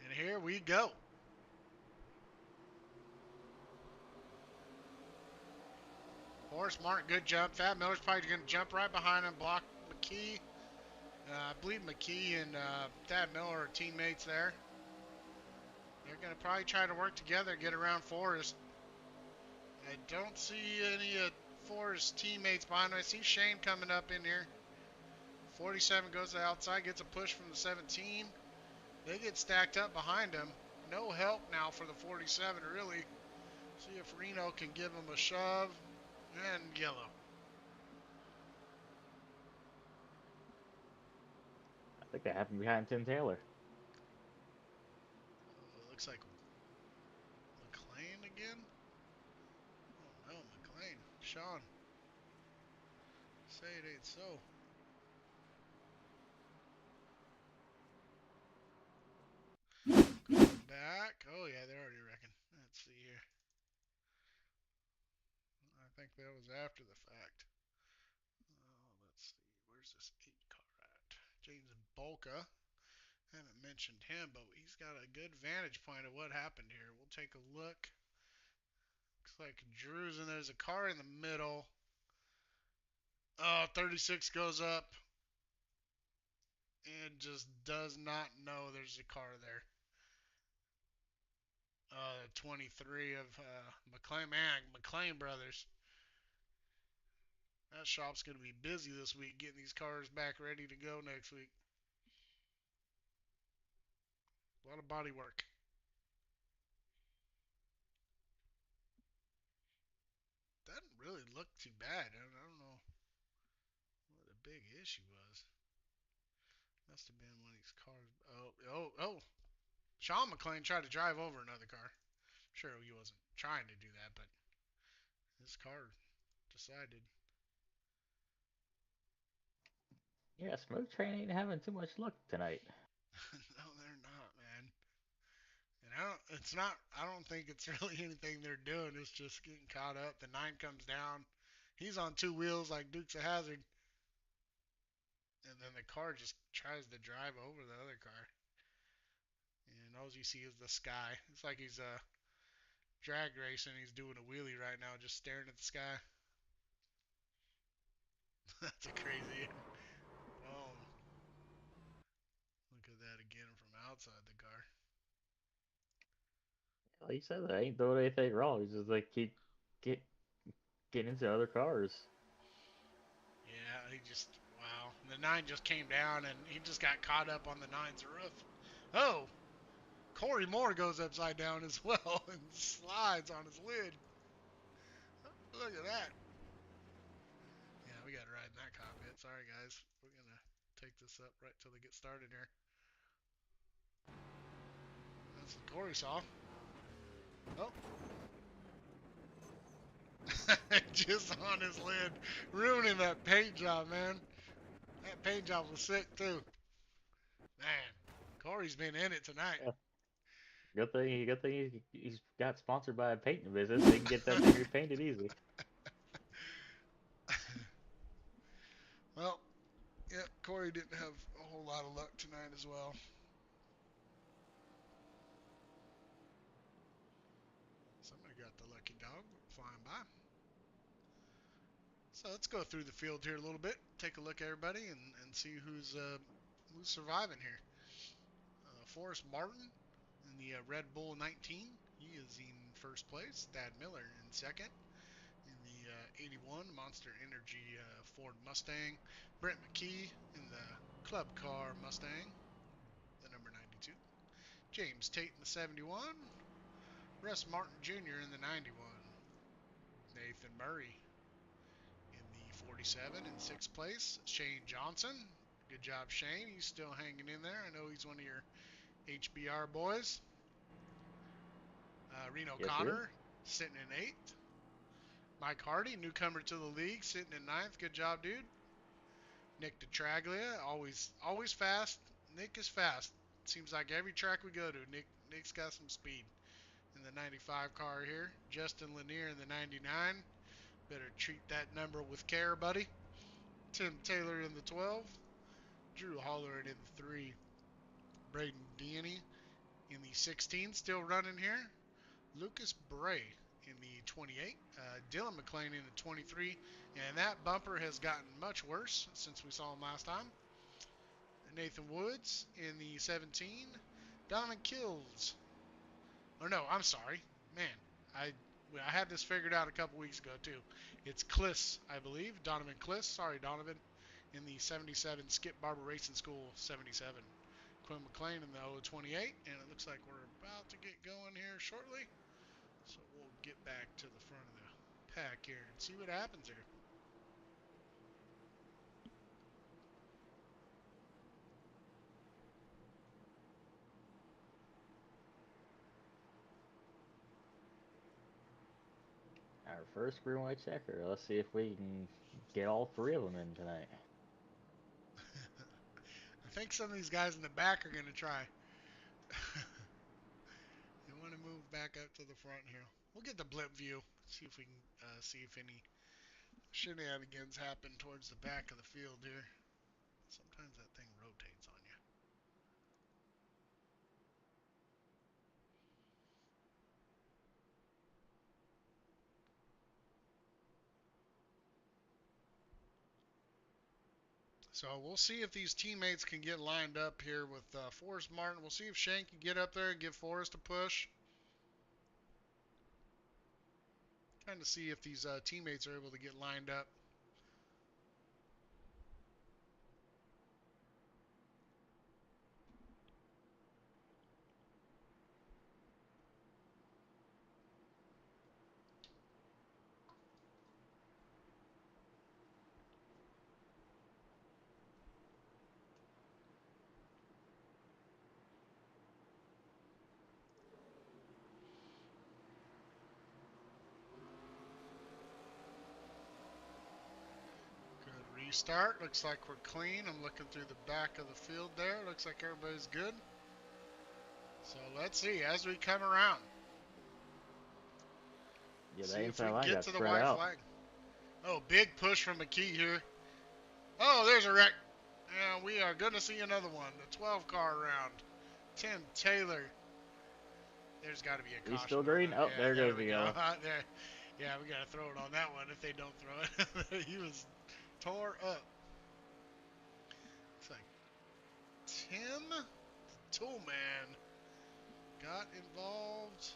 And here we go. Horace Martin, good jump. Fat Miller's probably going to jump right behind him, block McKee. I believe McKee and Thad Miller are teammates there. They're going to probably try to work together, get around Forrest. I don't see any of Forrest's teammates behind him. I see Shane coming up in here. 47 goes to the outside, gets a push from the 17. They get stacked up behind him. No help now for the 47, really. See if Reno can give him a shove. And yellow. I think that happened behind Tim Taylor. Looks like McLean again. Oh no, McLean. Sean. Say it ain't so. Going back. Oh yeah, they're already wrecking. Let's see here. I think that was after the fact. Let's see. Where's this 8 car at? James Bolka. Haven't mentioned him, but he's got a good vantage point of what happened here. We'll take a look. Looks like Drew's and there's a car in the middle. Oh, 36 goes up and just does not know there's a car there. 23 of McLean, man, McLean brothers. That shop's going to be busy this week getting these cars back ready to go next week. A lot of body work. Doesn't really look too bad. I don't know what the big issue was. Must have been one of these cars. Oh. Sean McLean tried to drive over another car. Sure, he wasn't trying to do that, but his car decided. Yeah, Smoke Train ain't having too much luck tonight. No, they're not, man. And I don't. It's not. I don't think it's really anything they're doing. It's just getting caught up. The nine comes down. He's on two wheels like Dukes of Hazard, and then the car just tries to drive over the other car. And all you see is the sky. It's like he's drag racing. He's doing a wheelie right now, just staring at the sky. That's a crazy. Boom. Look at that again from outside the car. Like you said, they ain't doing anything wrong. It's just like get getting into other cars. Yeah, he just wow. The nine just came down and he just got caught up on the nine's roof. Oh, Corey Moore goes upside down as well and slides on his lid. Look at that. Yeah, we got to ride in that cockpit. Sorry, guys. We're going to take this up right till they get started here. That's what Corey saw. Oh. Just on his lid. Ruining that paint job, man. That paint job was sick, too. Man, Corey's been in it tonight. Yeah. Good thing he's got sponsored by a painting business. They can get that thing repainted easy. Well, yeah, Corey didn't have a whole lot of luck tonight as well. Somebody got the lucky dog flying by. So let's go through the field here a little bit, take a look at everybody, and see who's surviving here. Forrest Martin in the Red Bull 19. He is in first place. Thad Miller in second. In the 81 Monster Energy Ford Mustang. Brent McKee in the Club Car Mustang, the number 92. James Tate in the 71. Russ Martin Jr. in the 91. Nathan Murray in the 47 in sixth place. Shane Johnson. Good job, Shane. He's still hanging in there. I know he's one of your HBR boys. Reno Yes, sir. Connor sitting in eighth. Mike Hardy, newcomer to the league, sitting in ninth. Good job, dude. Nick DeTraglia, always fast. Nick is fast. Seems like every track we go to, Nick's got some speed in the 95 car here. Justin Lanier in the 99. Better treat that number with care, buddy. Tim Taylor in the 12. Drew Holleran in the 3. Braden Deany in the 16. Still running here. Lucas Bray in the 28. Dylan McLean in the 23. And that bumper has gotten much worse since we saw him last time. Nathan Woods in the 17. Donovan Kills. Oh, no, I'm sorry. Man, I had this figured out a couple weeks ago, too. It's Kliss, I believe. Donovan Kliss. Sorry, Donovan. In the 77. Skip Barber Racing School 77. Quinn McLean in the 028. And it looks like we're about to get going here shortly. So we'll get back to the front of the pack here and see what happens here. Our first green white checker. Let's see if we can get all three of them in tonight. I think some of these guys in the back are going to try. They want to move back up to the front here. We'll get the blimp view. See if we can see if any shenanigans happen towards the back of the field here. Sometimes that thing rotates on you. So we'll see if these teammates can get lined up here with Forrest Martin. We'll see if Shane can get up there and give Forrest a push. Trying to see if these teammates are able to get lined up. restart. Looks like we're clean. I'm looking through the back of the field there. Looks like everybody's good. So let's see as we come around. Yeah, See the if we inside can line get got to the spread white out. flag. Oh, big push from McKee here. Oh, there's a wreck. And we are going to see another one. The 12-car round. Tim Taylor. There's got to be a He's caution still on green. that. Oh, Yeah, there there goes we the go. yellow. There. Yeah, we got to throw it on that one if they don't throw it. He was tore up. It's like Tim Toolman got involved.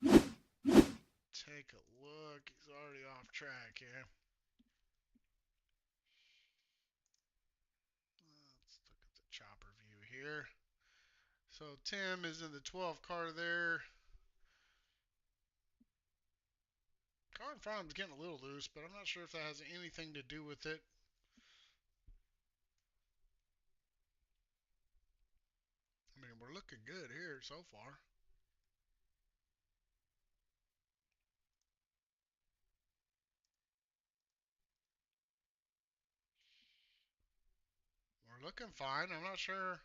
Take a look. He's already off track here. Let's look at the chopper view here. So Tim is in the 12 car there. Car in front of him is getting a little loose, but I'm not sure if that has anything to do with it. I mean, we're looking good here so far. We're looking fine. I'm not sure.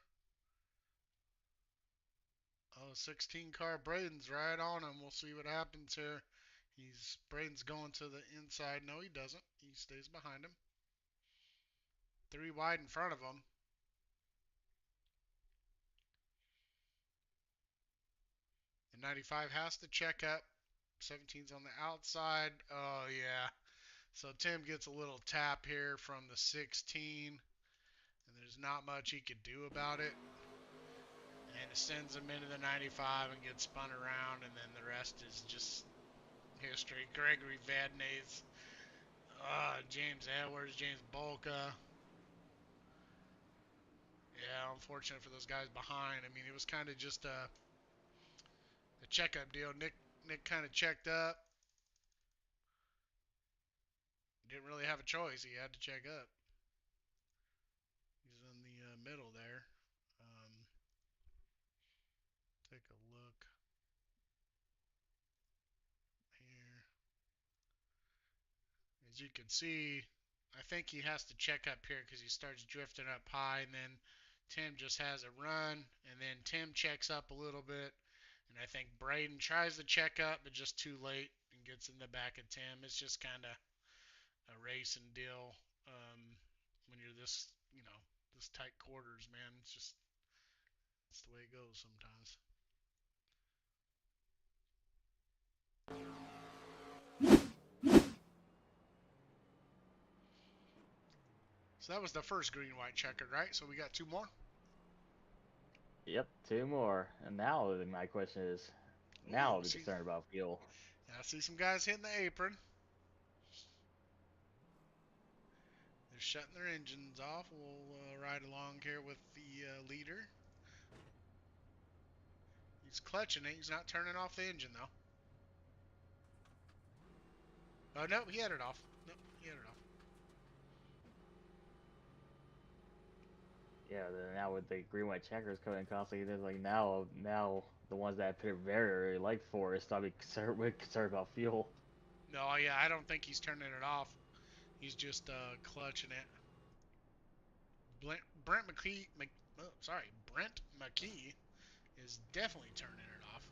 Oh, 16 car Braden's right on him. We'll see what happens here. Braden's going to the inside. No, he doesn't. He stays behind him. 3 wide in front of him. The 95 has to check up. 17's on the outside. Oh, yeah. So Tim gets a little tap here from the 16, and there's not much he could do about it. And it sends him into the 95 and gets spun around, and then the rest is just history. Gregory Vadnais, James Edwards, James Bolka. Yeah, unfortunate for those guys behind. I mean, it was kind of just a checkup deal. Nick kind of checked up. Didn't really have a choice. He had to check up. He's in the middle there. Take a look here. As you can see, I think he has to check up here because he starts drifting up high, and then Tim just has a run, and then Tim checks up a little bit, and I think Braden tries to check up, but just too late and gets in the back of Tim. It's just kind of a racing deal when you're this tight quarters, man. It's the way it goes sometimes. So that was the first green-white checkered, right? So we got 2 more. Yep, 2 more. And now my question is, now Ooh, I'll be concerned about fuel. I see some guys hitting the apron. They're shutting their engines off. We'll ride along here with the leader. He's clutching it. He's not turning off the engine, though. Oh, no, he had it off. Nope, he had it off. Yeah, now with the green white checkers coming constantly, there's like now the ones that I very like Forest, I'll be concerned about fuel. No, yeah, I don't think he's turning it off. He's just clutching it. Brent McKee, Brent McKee is definitely turning it off,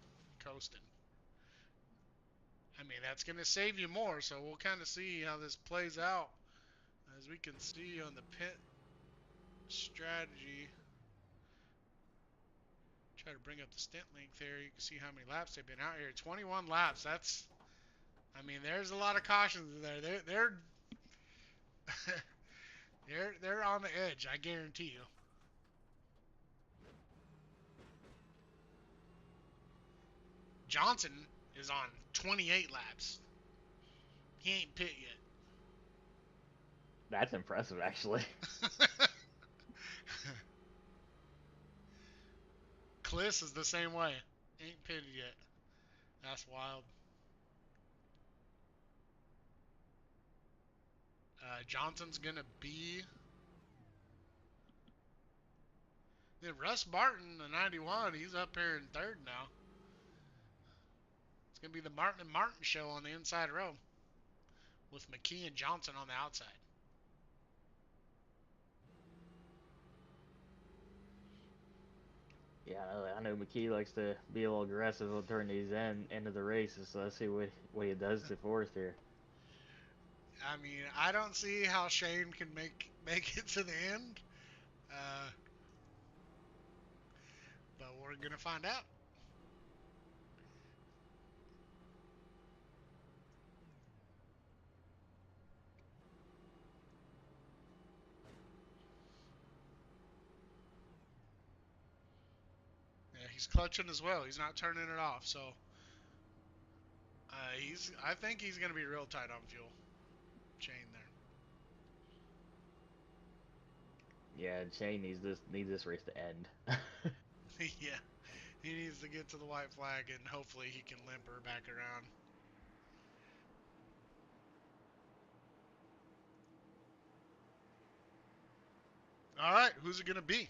coasting. I mean, that's going to save you more, so we'll kind of see how this plays out. As we can see on the pit strategy, try to bring up the stint length there. You can see how many laps they've been out here. 21 laps. I mean, there's a lot of cautions in there. They're they're on the edge. I guarantee you. Johnson is on 28 laps. He ain't pit That's impressive, actually. yet. Kliss is the same way. Ain't pitted yet. That's wild. Johnson's gonna be. Then Russ Martin, the 91, he's up here in third now. It's gonna be the Martin and Martin show on the inside row. with McKee and Johnson on the outside. Yeah, I know McKee likes to be a little aggressive during these end of the races, so let's see what he does to Forrest here. I mean, I don't see how Shane can make it to the end, uh, but we're gonna find out. Yeah, he's clutching as well. He's not turning it off, so he's. I think he's gonna be real tight on fuel. Shane there. Yeah, Shane needs this race to end. Yeah, he needs to get to the white flag, and hopefully he can limp her back around. All right, who's it gonna be?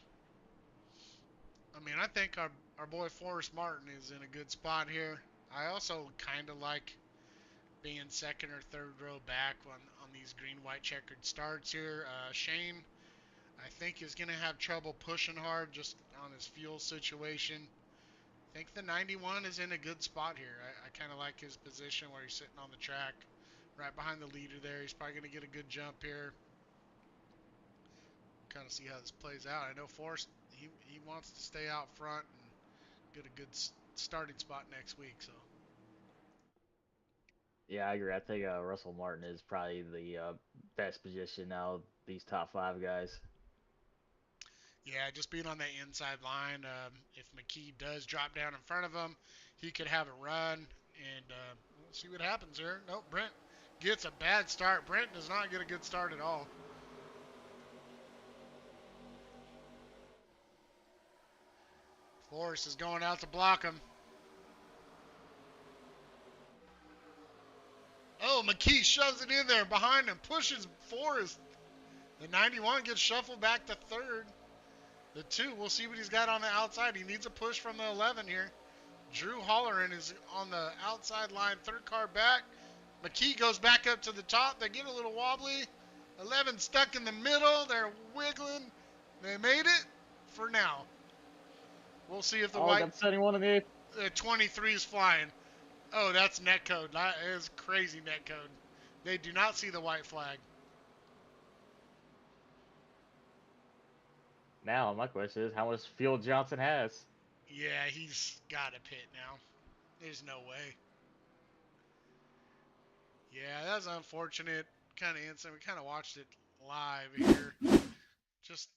I mean, I think our boy Forrest Martin is in a good spot here. I also kind of like being second or third row back on these green-white checkered starts here. Shane, I think, is going to have trouble pushing hard just on his fuel situation. I think the 91 is in a good spot here. I kind of like his position where he's sitting on the track right behind the leader there. He's probably going to get a good jump here. Kind of see how this plays out. I know Forrest, he wants to stay out front and get a good starting spot next week. So Yeah, I agree. I think Russell Martin is probably the best position now of these top five guys. yeah, just being on that inside line. If McKee does drop down in front of him, he could have a run, and we'll see what happens here. Nope, Brent gets a bad start. Brent does not get a good start at all. Forrest is going out to block him. Oh, McKee shoves it in there behind him, pushes Forrest. The 91 gets shuffled back to third. The 2, we'll see what he's got on the outside. He needs a push from the 11 here. Drew Holleran is on the outside line, third car back. McKee goes back up to the top. They get a little wobbly. 11 stuck in the middle. They're wiggling. They made it for now. We'll see if the Oh, white got 71 on the 23 is flying. Oh, that's net code. That is crazy net code. They do not see the white flag. Now, my question is, how much fuel Johnson has? Yeah, he's got to pit now. There's no way. Yeah, that's unfortunate. Kind of instant. We kind of watched it live here. Just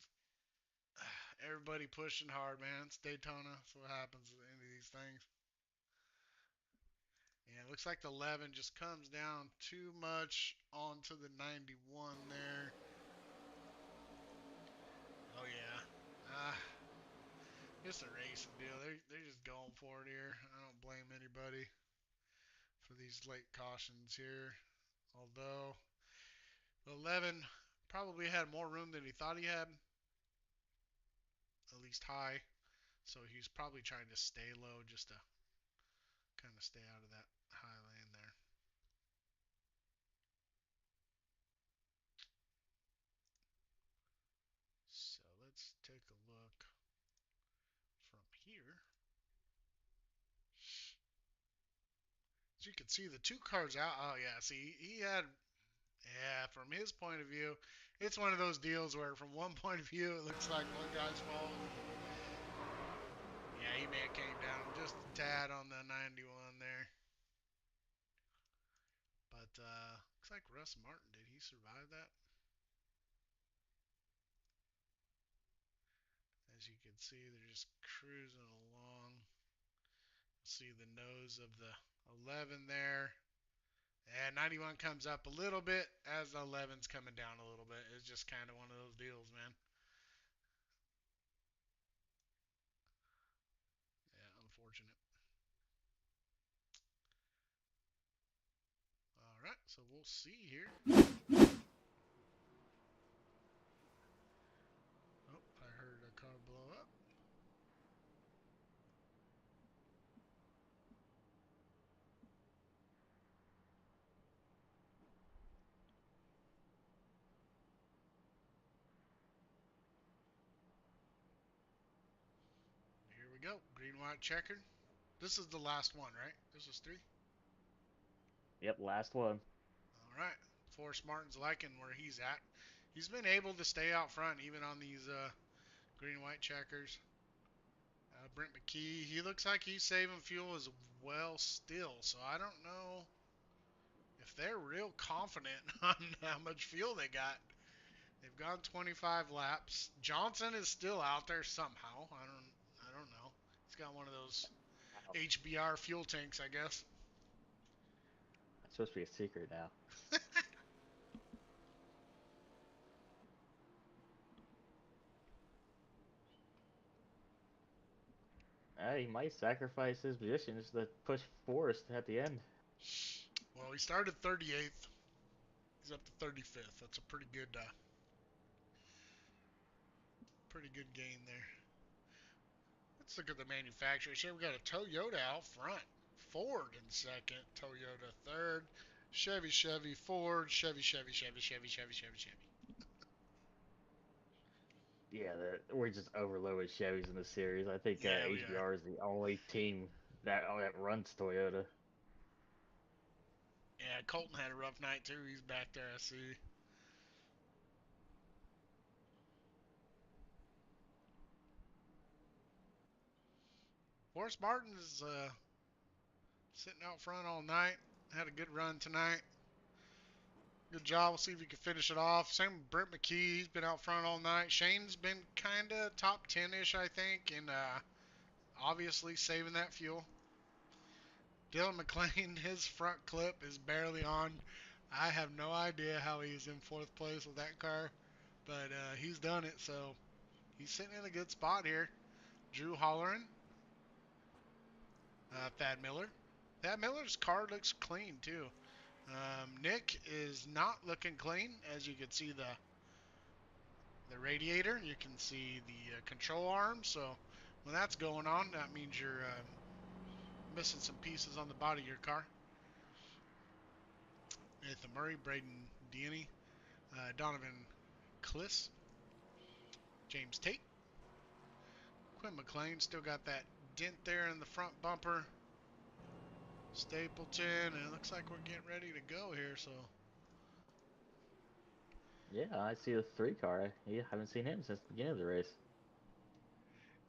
everybody pushing hard, man. It's Daytona. That's what happens at the end of these things. Yeah, it looks like the 11 just comes down too much onto the 91 there. Oh, yeah. Just a racing deal. They're just going for it here. I don't blame anybody for these late cautions here. Although the 11 probably had more room than he thought he had, at least high. So he's probably trying to stay low just to kind of stay out of that high lane there. So let's take a look from here. As you can see, the 2 cars out. Oh, yeah. See, he had, yeah, from his point of view, it's one of those deals where from one point of view, it looks like one guy's fault. Yeah, he may have came down just a tad on the 91 there. But looks like Russ Martin, did he survive that? As you can see, they're just cruising along. See the nose of the 11 there. And 91 comes up a little bit as the 11's coming down a little bit. It's just kind of one of those deals, man. Yeah, unfortunate. All right, so we'll see here. Oh, I heard a car blow up. go. Green, white, checkered. This is the last one, right? This is 3. Yep, last one. All right. Forrest Martin's liking where he's at. He's been able to stay out front even on these green, white checkers. Brent McKee, he looks like he's saving fuel as well still. So I don't know if they're real confident on how much fuel they got. They've gone 25 laps. Johnson is still out there somehow. I don't know. He's got one of those HBR fuel tanks, I guess. That's supposed to be a secret now. He might sacrifice his position just to push Forrest at the end. Well, he started 38th. He's up to 35th. That's a pretty good gain there. Let's look at the manufacturers here. We got a Toyota out front, Ford in second, Toyota third, Chevy, Ford, Chevy. Yeah, we're just overloaded Chevys in the series. I think Yeah, we are. HBR is the only team that runs Toyota. Yeah, Colton had a rough night too. He's back there, I see. Forrest Martin is sitting out front all night. Had a good run tonight. Good job. We'll see if he can finish it off. Same with Brent McKee. He's been out front all night. Shane's been kind of top 10-ish, I think, and obviously saving that fuel. Dylan McLean, his front clip is barely on. I have no idea how he's in 4th place with that car, but he's done it, so he's sitting in a good spot here. Drew Holleran, Thad Miller. Thad Miller's car looks clean, too. Nick is not looking clean, as you can see the radiator. You can see the control arm. So when that's going on, that means you're missing some pieces on the body of your car. Nathan Murray, Braden Deaney, Donovan Kliss, James Tate, Quinn McLean. Still got that dent there in the front bumper. Stapleton, and it looks like we're getting ready to go here. So Yeah, I see the 3 car. I haven't seen him since the beginning of the race.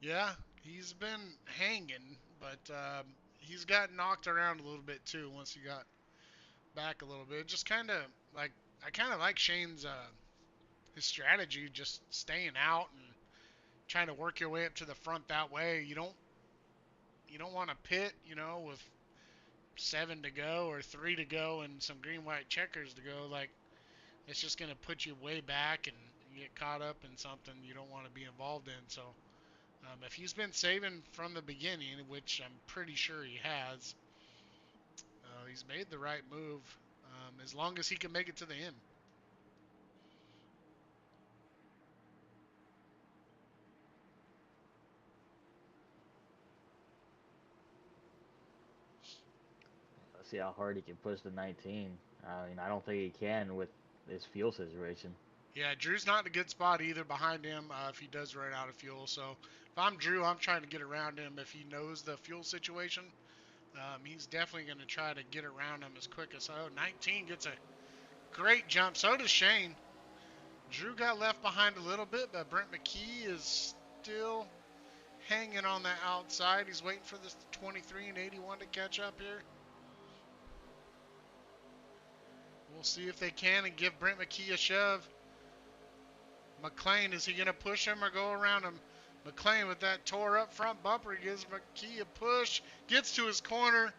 yeah, he's been hanging, but he's got knocked around a little bit too once he got back a little bit. Just kind of like I kind of like Shane's his strategy, just staying out and trying to work your way up to the front that way. You don't want to pit, with 7 to go or 3 to go and some green white checkers to go. Like it's just gonna put you way back and you get caught up in something you don't want to be involved in. So if he's been saving from the beginning, which I'm pretty sure he has, he's made the right move. As long as he can make it to the end. Let's see how hard he can push the 19. I mean, I don't think he can with his fuel situation. Yeah, Drew's not in a good spot either behind him if he does run out of fuel. So if I'm Drew, I'm trying to get around him if he knows the fuel situation. He's definitely going to try to get around him as quick as so. 19 gets a great jump. So does Shane. Drew got left behind a little bit, but Brent McKee is still hanging on the outside. He's waiting for this 23 and 81 to catch up here. We'll see if they can and give Brent McKee a shove. McLean, is he going to push him or go around him? McLean with that tore up front bumper gives McKee a push, gets to his corner,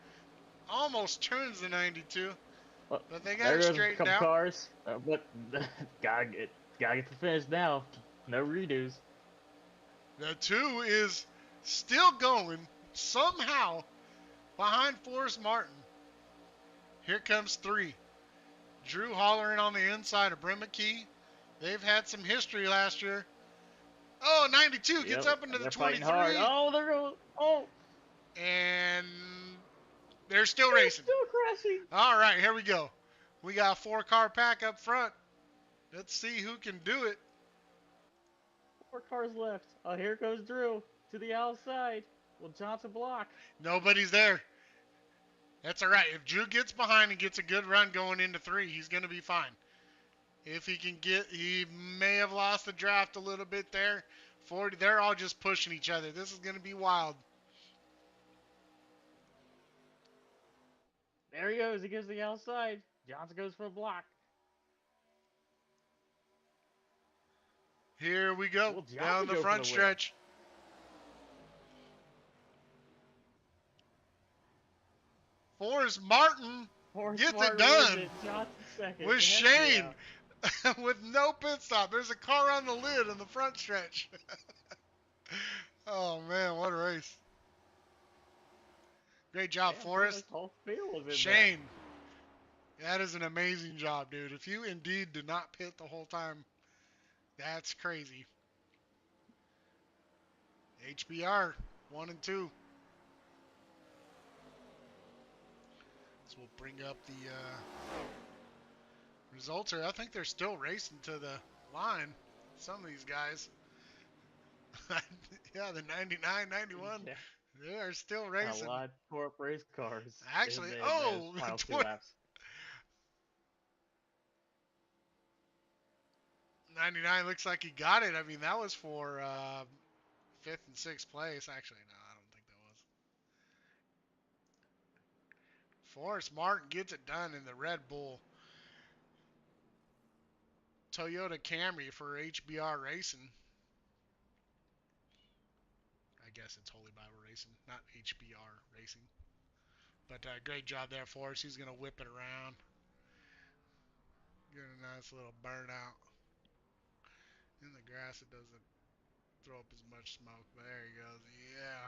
almost turns the 92, Well, but they got there it goes a straightened couple out. cars, but gotta get the finish now. No redos. The 2 is still going somehow behind Forrest Martin. Here comes 3. Drew Holleran on the inside of Brent McKee. They've had some history last year. Oh, 92 gets Yep, up into the they're fighting hard. 23. Oh, they're going. Oh, And they're still they're racing. still crashing. All right, here we go. We got a 4-car pack up front. Let's see who can do it. 4 cars left. Oh, here goes Drew to the outside. Will Johnson block? Nobody's there. That's all right. If Drew gets behind and gets a good run going into 3, he's going to be fine. If he can get, he may have lost the draft a little bit there. 40, they're all just pushing each other. This is going to be wild. There he goes. He goes to the outside. Johnson goes for a block. Here we go. Will Down Johnson the go for front the win? stretch. Forrest Martin Forrest gets it Martin wins done it. Johnson second. with Heck yeah. Shane with no pit stop. There's a car on the lid in the front stretch. Oh, man, what a race. Great job, Damn, felt Forrest. like the whole field was in there. Shane, that is an amazing job, dude. If you indeed did not pit the whole time, that's crazy. HBR 1 and 2. So we'll bring up the results here. I think they're still racing to the line. Some of these guys. Yeah, the 99, 91. Yeah. They are still A racing. lot of tore up race cars Actually, in those oh, final 2 laps. 99 looks like he got it. I mean, that was for 5th and 6th place. Actually, no, I don't think that was. Forrest Martin gets it done in the Red Bull Toyota Camry for HBR Racing. I guess it's Holy Bible Racing, not HBR Racing. But great job there for us. He's going to whip it around. Get a nice little burnout. In the grass, it doesn't throw up as much smoke. But there he goes. Yeah.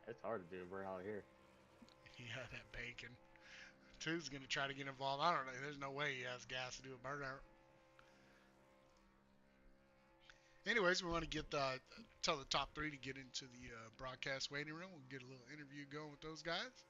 It's hard to do a burnout here. Yeah, that bacon. Two's going to try to get involved. I don't know. There's no way he has gas to do a burnout. Anyways, we want to tell the top 3 to get into the broadcast waiting room. We'll get a little interview going with those guys.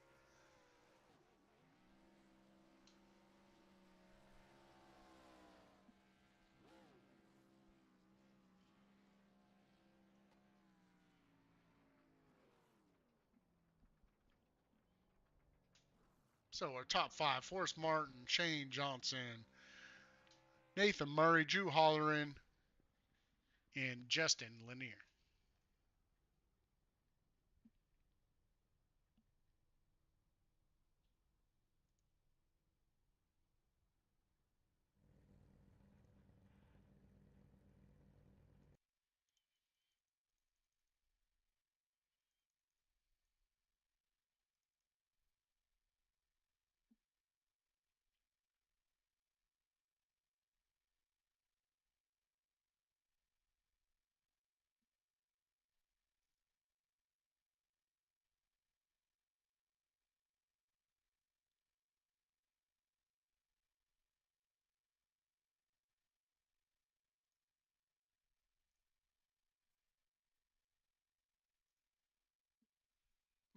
So our top 5: Forrest Martin, Shane Johnson, Nathan Murray, Drew Holleran, and Justin Lanier.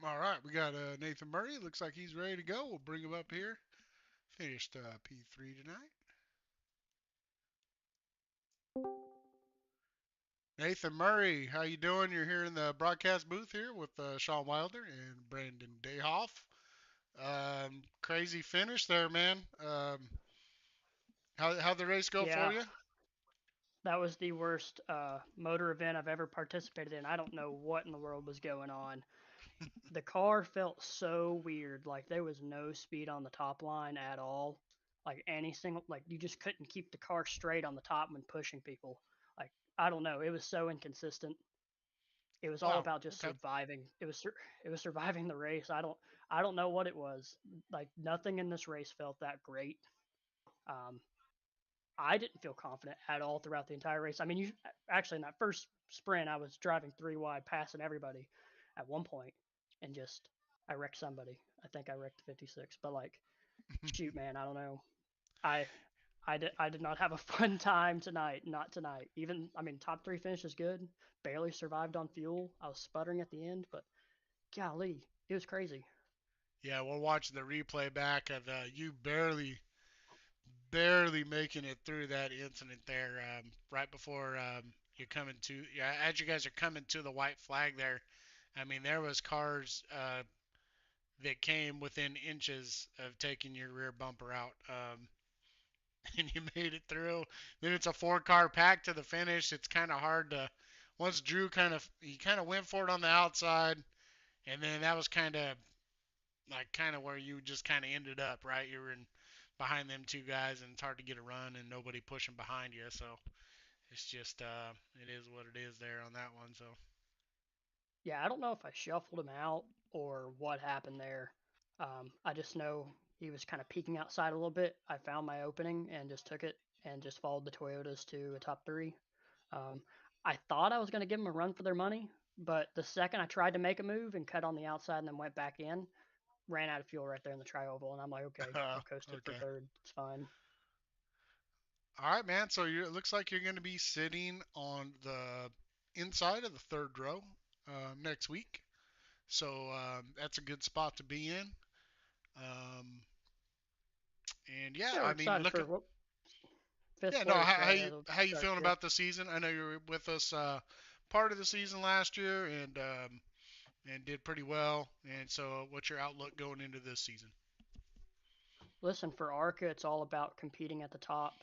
All right, we got Nathan Murray. Looks like he's ready to go. We'll bring him up here. Finished P3 tonight. Nathan Murray, how you doing? You're here in the broadcast booth here with Sean Wilder and Brandon Dayhoff. Crazy finish there, man. How'd the race go for Yeah, you? that was the worst motor event I've ever participated in. I don't know what in the world was going on. The car felt so weird. Like there was no speed on the top line at all. Like any single, like you just couldn't keep the car straight on the top when pushing people. Like I don't know, it was so inconsistent. It was all Wow. about just Okay. surviving. It was surviving the race. I don't know what it was. Like nothing in this race felt that great. Um, I didn't feel confident at all throughout the entire race. I mean, you actually in that first sprint, I was driving 3 wide, passing everybody at one point, and just I wrecked somebody. I think I wrecked the 56, but like, shoot, man, I don't know. I I did not have a fun time tonight. Not tonight. Even I mean, top 3 finish is good. Barely survived on fuel. I was sputtering at the end, but golly, it was crazy. Yeah, we're watching the replay back of you barely making it through that incident there right before you're coming to, yeah, as you guys are coming to the white flag there, I mean, there was cars that came within inches of taking your rear bumper out, and you made it through. Then it's a four-car pack to the finish. It's kind of hard to. Once Drew he kind of went for it on the outside, and then that was kind of where you just kind of ended up, right? You were in behind them two guys, and it's hard to get a run, and nobody pushing behind you. So it's just it is what it is there on that one. So Yeah, I don't know if I shuffled him out or what happened there. I just know he was kind of peeking outside a little bit. I found my opening and just took it and just followed the Toyotas to a top three. Um, I thought I was going to give them a run for their money, but the second I tried to make a move and cut on the outside and then went back in, ran out of fuel right there in the tri-oval, and I'm like, okay, I'll coast it for okay. third. It's fine. All right, man. So it looks like you're going to be sitting on the inside of the third row next week. So that's a good spot to be in. Um, and yeah, Yeah, we're I mean, excited look at for what, fifth yeah, no. place, right? How you Start feeling fifth. about the season? I know you were with us part of the season last year and did pretty well. And so, what's your outlook going into this season? Listen, for ARCA, it's all about competing at the top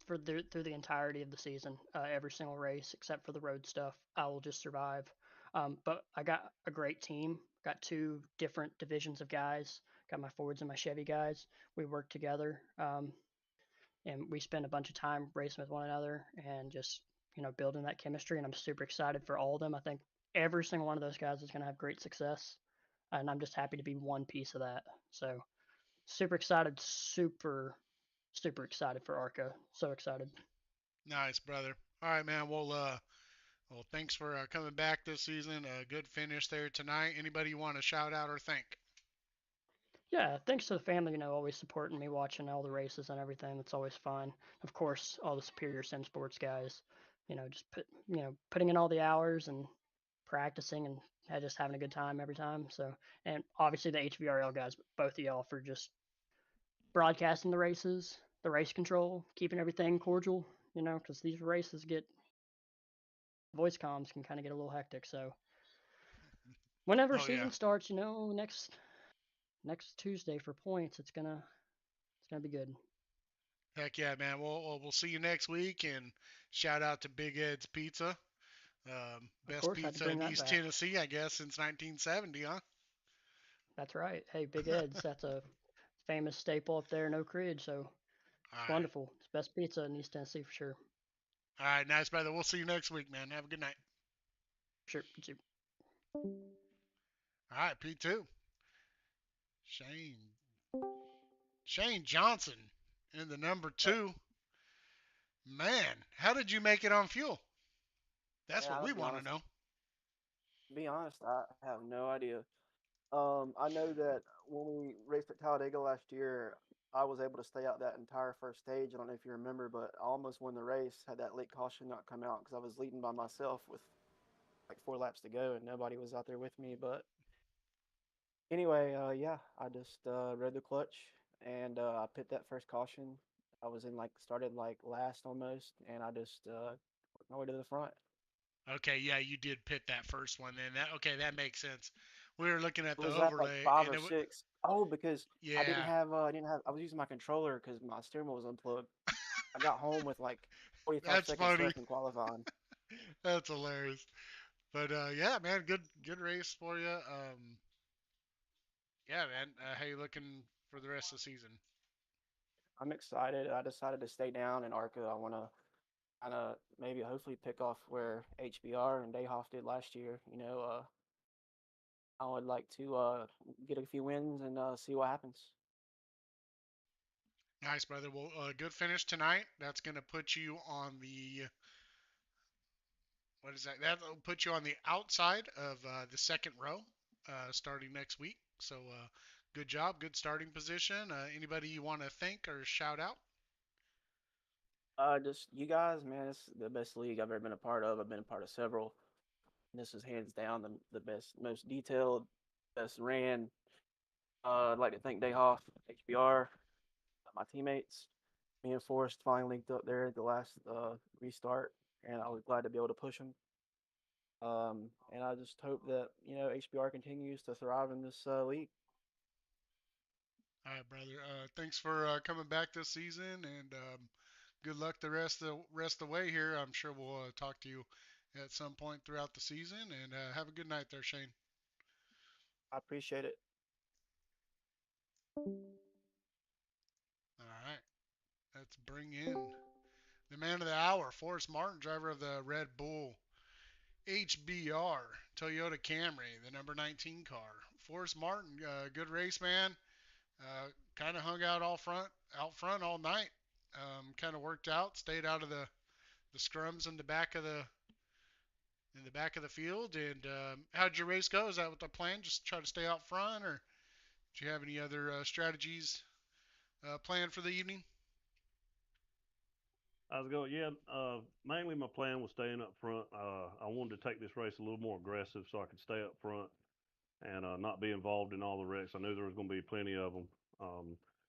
through the entirety of the season. Every single race except for the road stuff, I will just survive. But I got a great team. Got two different divisions of guys. Got my Fords and my Chevy guys. We work together, and we spend a bunch of time racing with one another and just building that chemistry. And I'm super excited for all of them. I think every single one of those guys is going to have great success, and I'm just happy to be one piece of that. So super excited, super excited for ARCA. So excited. Nice, brother. All right, man. Well, thanks for coming back this season. A good finish there tonight. Anybody you want to shout out or thank? Yeah, thanks to the family, always supporting me, watching all the races and everything. That's always fun. Of course, all the Superior Sim Sports guys, just putting in all the hours and practicing and just having a good time every time. So, and obviously the HVRL guys, both of y'all for just broadcasting the races, the race control, keeping everything cordial, because these races get voice comms can kind of get a little hectic. So, whenever Oh yeah. season starts, next Tuesday for points, it's gonna be good. Heck yeah, man. We'll see you next week and shout out to Big Ed's Pizza. Of Best course, I had to pizza bring in that East back. Tennessee, I guess, since 1970, huh? That's right. Hey, Big Ed's, that's a famous staple up there in Oak Ridge, so All it's right. wonderful. It's best pizza in East Tennessee for sure. All right, nice, brother. We'll see you next week, man. Have a good night. Sure. You too. All right, P2. Shane. Shane Johnson in the number Uh, two. Man, how did you make it on fuel? That's Man, what I'll we want to know. be honest, I have no idea. I know that when we raced at Talladega last year, I was able to stay out that entire first stage. I don't know if you remember, but I almost won the race had that late caution not come out because I was leading by myself with like 4 laps to go and nobody was out there with me. But anyway, yeah, I just rode the clutch and I pit that first caution. I was in like started like last almost, and I just worked my way to the front. Okay, yeah, you did pit that first one. Then that makes sense. We were looking at It the was at like overlay, five and or six. Oh, because yeah, I was using my controller because my steering wheel was unplugged. I got home with like 45 that's seconds funny. left in qualifying. That's hilarious. But yeah, man, good race for you. Yeah, man. How you looking for the rest of the season? I'm excited. I decided to stay down in ARCA. I want to kind of maybe hopefully pick off where HBR and Dayhoff did last year. I would like to get a few wins and see what happens. Nice, brother. Well, good finish tonight. That's gonna put you on the what is that? That'll put you on the outside of the second row starting next week. So good job, good starting position. Anybody you want to thank or shout out? Just you guys, man. It's the best league I've ever been a part of. I've been a part of several. This is hands down the best, most detailed, best ran. I'd like to thank Dayhoff, HBR, my teammates. Me and Forrest finally linked up there at the last restart. and I was glad to be able to push them. And I just hope that HBR continues to thrive in this league. All right, brother. Thanks for coming back this season, and good luck the rest of the way here. I'm sure we'll talk to you at some point throughout the season, and have a good night there, Shane. I appreciate it. All right, let's bring in the man of the hour, Forrest Martin, driver of the Red Bull HBR Toyota Camry, the number 19 car. Forrest Martin, good race, man. Kind of hung out front all night. Kind of worked out, stayed out of the scrums in the back of the field. And how'd your race go? Is that what the plan? Just try to stay out front, or do you have any other strategies planned for the evening? I was going, yeah. Mainly my plan was staying up front. I wanted to take this race a little more aggressive so I could stay up front and not be involved in all the wrecks. I knew there was going to be plenty of them.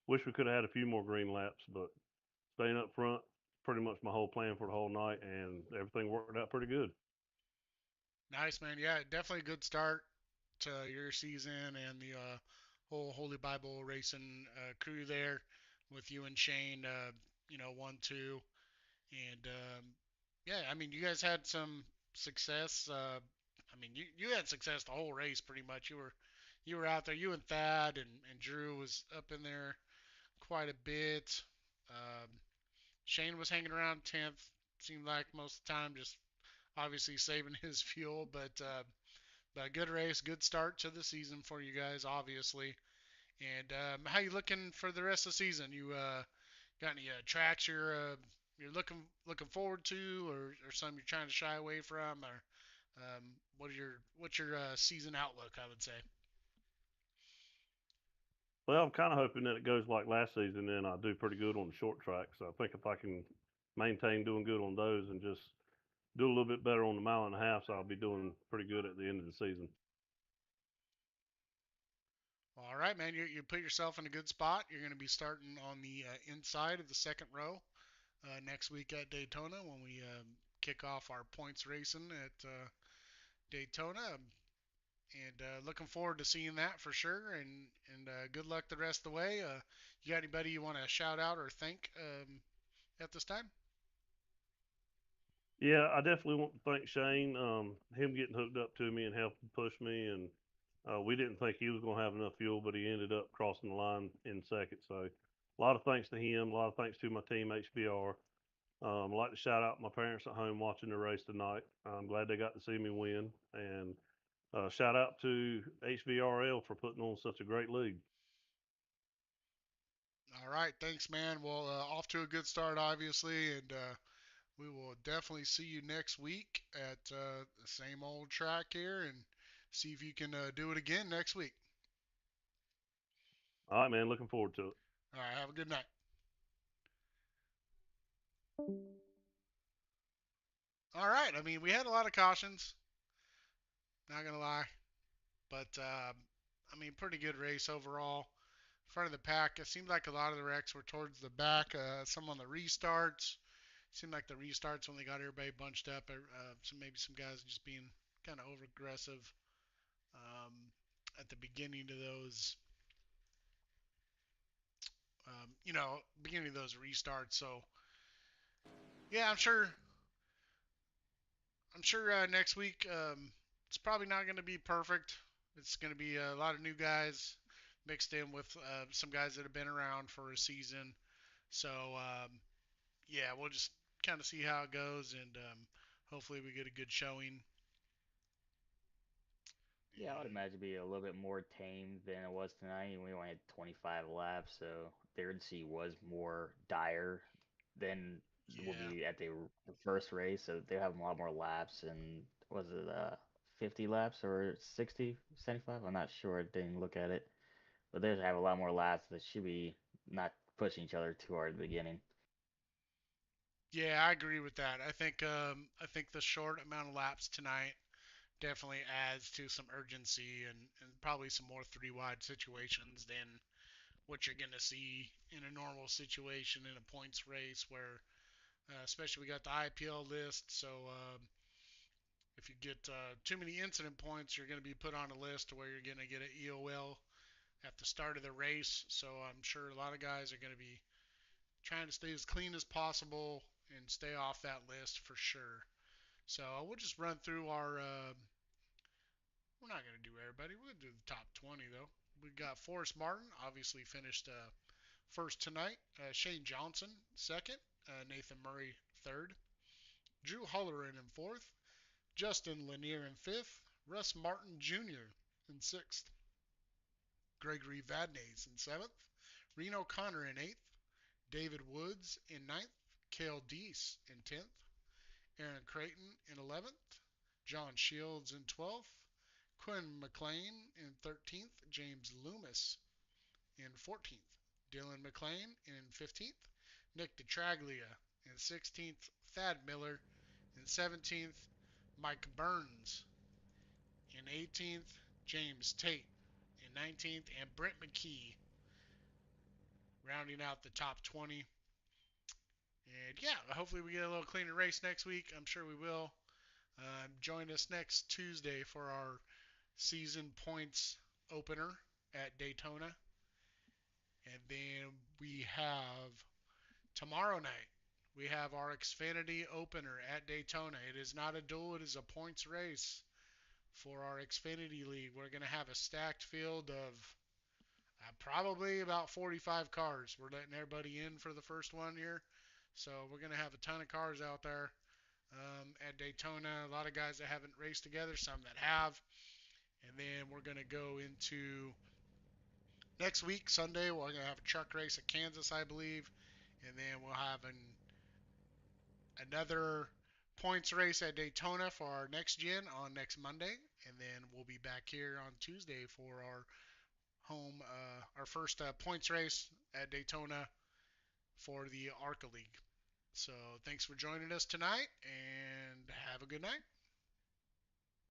Wish we could have had a few more green laps, but staying up front, pretty much my whole plan for the whole night, and everything worked out pretty good. Nice, man. Yeah, definitely a good start to your season and the whole Holy Bible racing crew there with you and Shane. 1, 2, and yeah, I mean, you guys had some success. I mean, you had success the whole race pretty much. You were out there. You and Thad and Drew was up in there quite a bit. Um, Shane was hanging around 10th. Seemed like most of the time, just obviously saving his fuel. But a good race, good start to the season for you guys, obviously. And how you looking for the rest of the season? You got any tracks you're looking forward to, or something you're trying to shy away from, or what's your season outlook? I would say. Well, I'm kind of hoping that it goes like last season, and I do pretty good on the short tracks. I think if I can maintain doing good on those and just do a little bit better on the mile and a half, so I'll be doing pretty good at the end of the season. All right, man. You put yourself in a good spot. You're going to be starting on the inside of the second row next week at Daytona when we kick off our points racing at Daytona. And looking forward to seeing that for sure. And good luck the rest of the way. You got anybody you want to shout out or thank at this time? Yeah, I definitely want to thank Shane. Him getting hooked up to me and helping push me, and we didn't think he was going to have enough fuel, but he ended up crossing the line in second. So, a lot of thanks to him. A lot of thanks to my team HBR. I'd like to shout out my parents at home watching the race tonight. I'm glad they got to see me win, and shout out to HVRL for putting on such a great league. All right, thanks, man. Well, off to a good start, obviously, and we will definitely see you next week at the same old track here, and see if you can do it again next week. All right, man. Looking forward to it. All right, have a good night. All right, I mean, we had a lot of cautions, not gonna lie, but I mean, pretty good race overall. Front of the pack, it seemed like a lot of the wrecks were towards the back. Some on the restarts. Seemed like the restarts when they got everybody bunched up. Maybe some guys just being kind of over aggressive um, at the beginning of those, beginning of those restarts. So yeah, I'm sure next week it's probably not going to be perfect. It's going to be a lot of new guys mixed in with some guys that have been around for a season. So yeah, we'll just kind of see how it goes, and hopefully we get a good showing. Yeah, I would And imagine it'd be a little bit more tame than it was tonight. We only had 25 laps, so the urgency was more dire than will yeah, be at the first race. So they have a lot more laps, and was it 50 laps or 60, 75? I'm not sure. I didn't look at it, but they have a lot more laps that should be not pushing each other too hard at the beginning. yeah, I agree with that. I think the short amount of laps tonight definitely adds to some urgency and probably some more three wide situations than what you're going to see in a normal situation in a points race where especially we got the IPL list. So if you get too many incident points, you're going to be put on a list where you're going to get an EOL at the start of the race. So I'm sure a lot of guys are going to be trying to stay as clean as possible and stay off that list for sure. So we'll just run through our. We're not going to do everybody. We'll do the top 20 though. We got Forrest Martin, obviously finished first tonight. Shane Johnson second. Nathan Murray third. Drew Holleran in fourth. Justin Lanier in fifth. Russ Martin Jr. in sixth. Gregory Vadnais in seventh. Reno Connor in eighth. David Woods in ninth. Cale Deese in 10th. Aaron Creighton in 11th. John Shields in 12th. Quinn McLean in 13th. James Loomis in 14th. Dylan McLean in 15th. Nick DeTraglia in 16th. Thad Miller in 17th. Mike Burns in 18th. James Tate in 19th. And Brent McKee rounding out the top 20. And yeah, hopefully we get a little cleaner race next week. I'm sure we will. Join us next Tuesday for our season points opener at Daytona. And then we have tomorrow night, we have our Xfinity opener at Daytona. It is not a duel, it is a points race for our Xfinity League. We're going to have a stacked field of probably about 45 cars. We're letting everybody in for the first one here. So we're going to have a ton of cars out there at Daytona. A lot of guys that haven't raced together, some that have. And then we're going to go into next week, Sunday, we're going to have a truck race at Kansas, I believe. And then we'll have another points race at Daytona for our next gen on next Monday. And then we'll be back here on Tuesday for our first points race at Daytona for the ARCA League. So thanks for joining us tonight, and have a good night.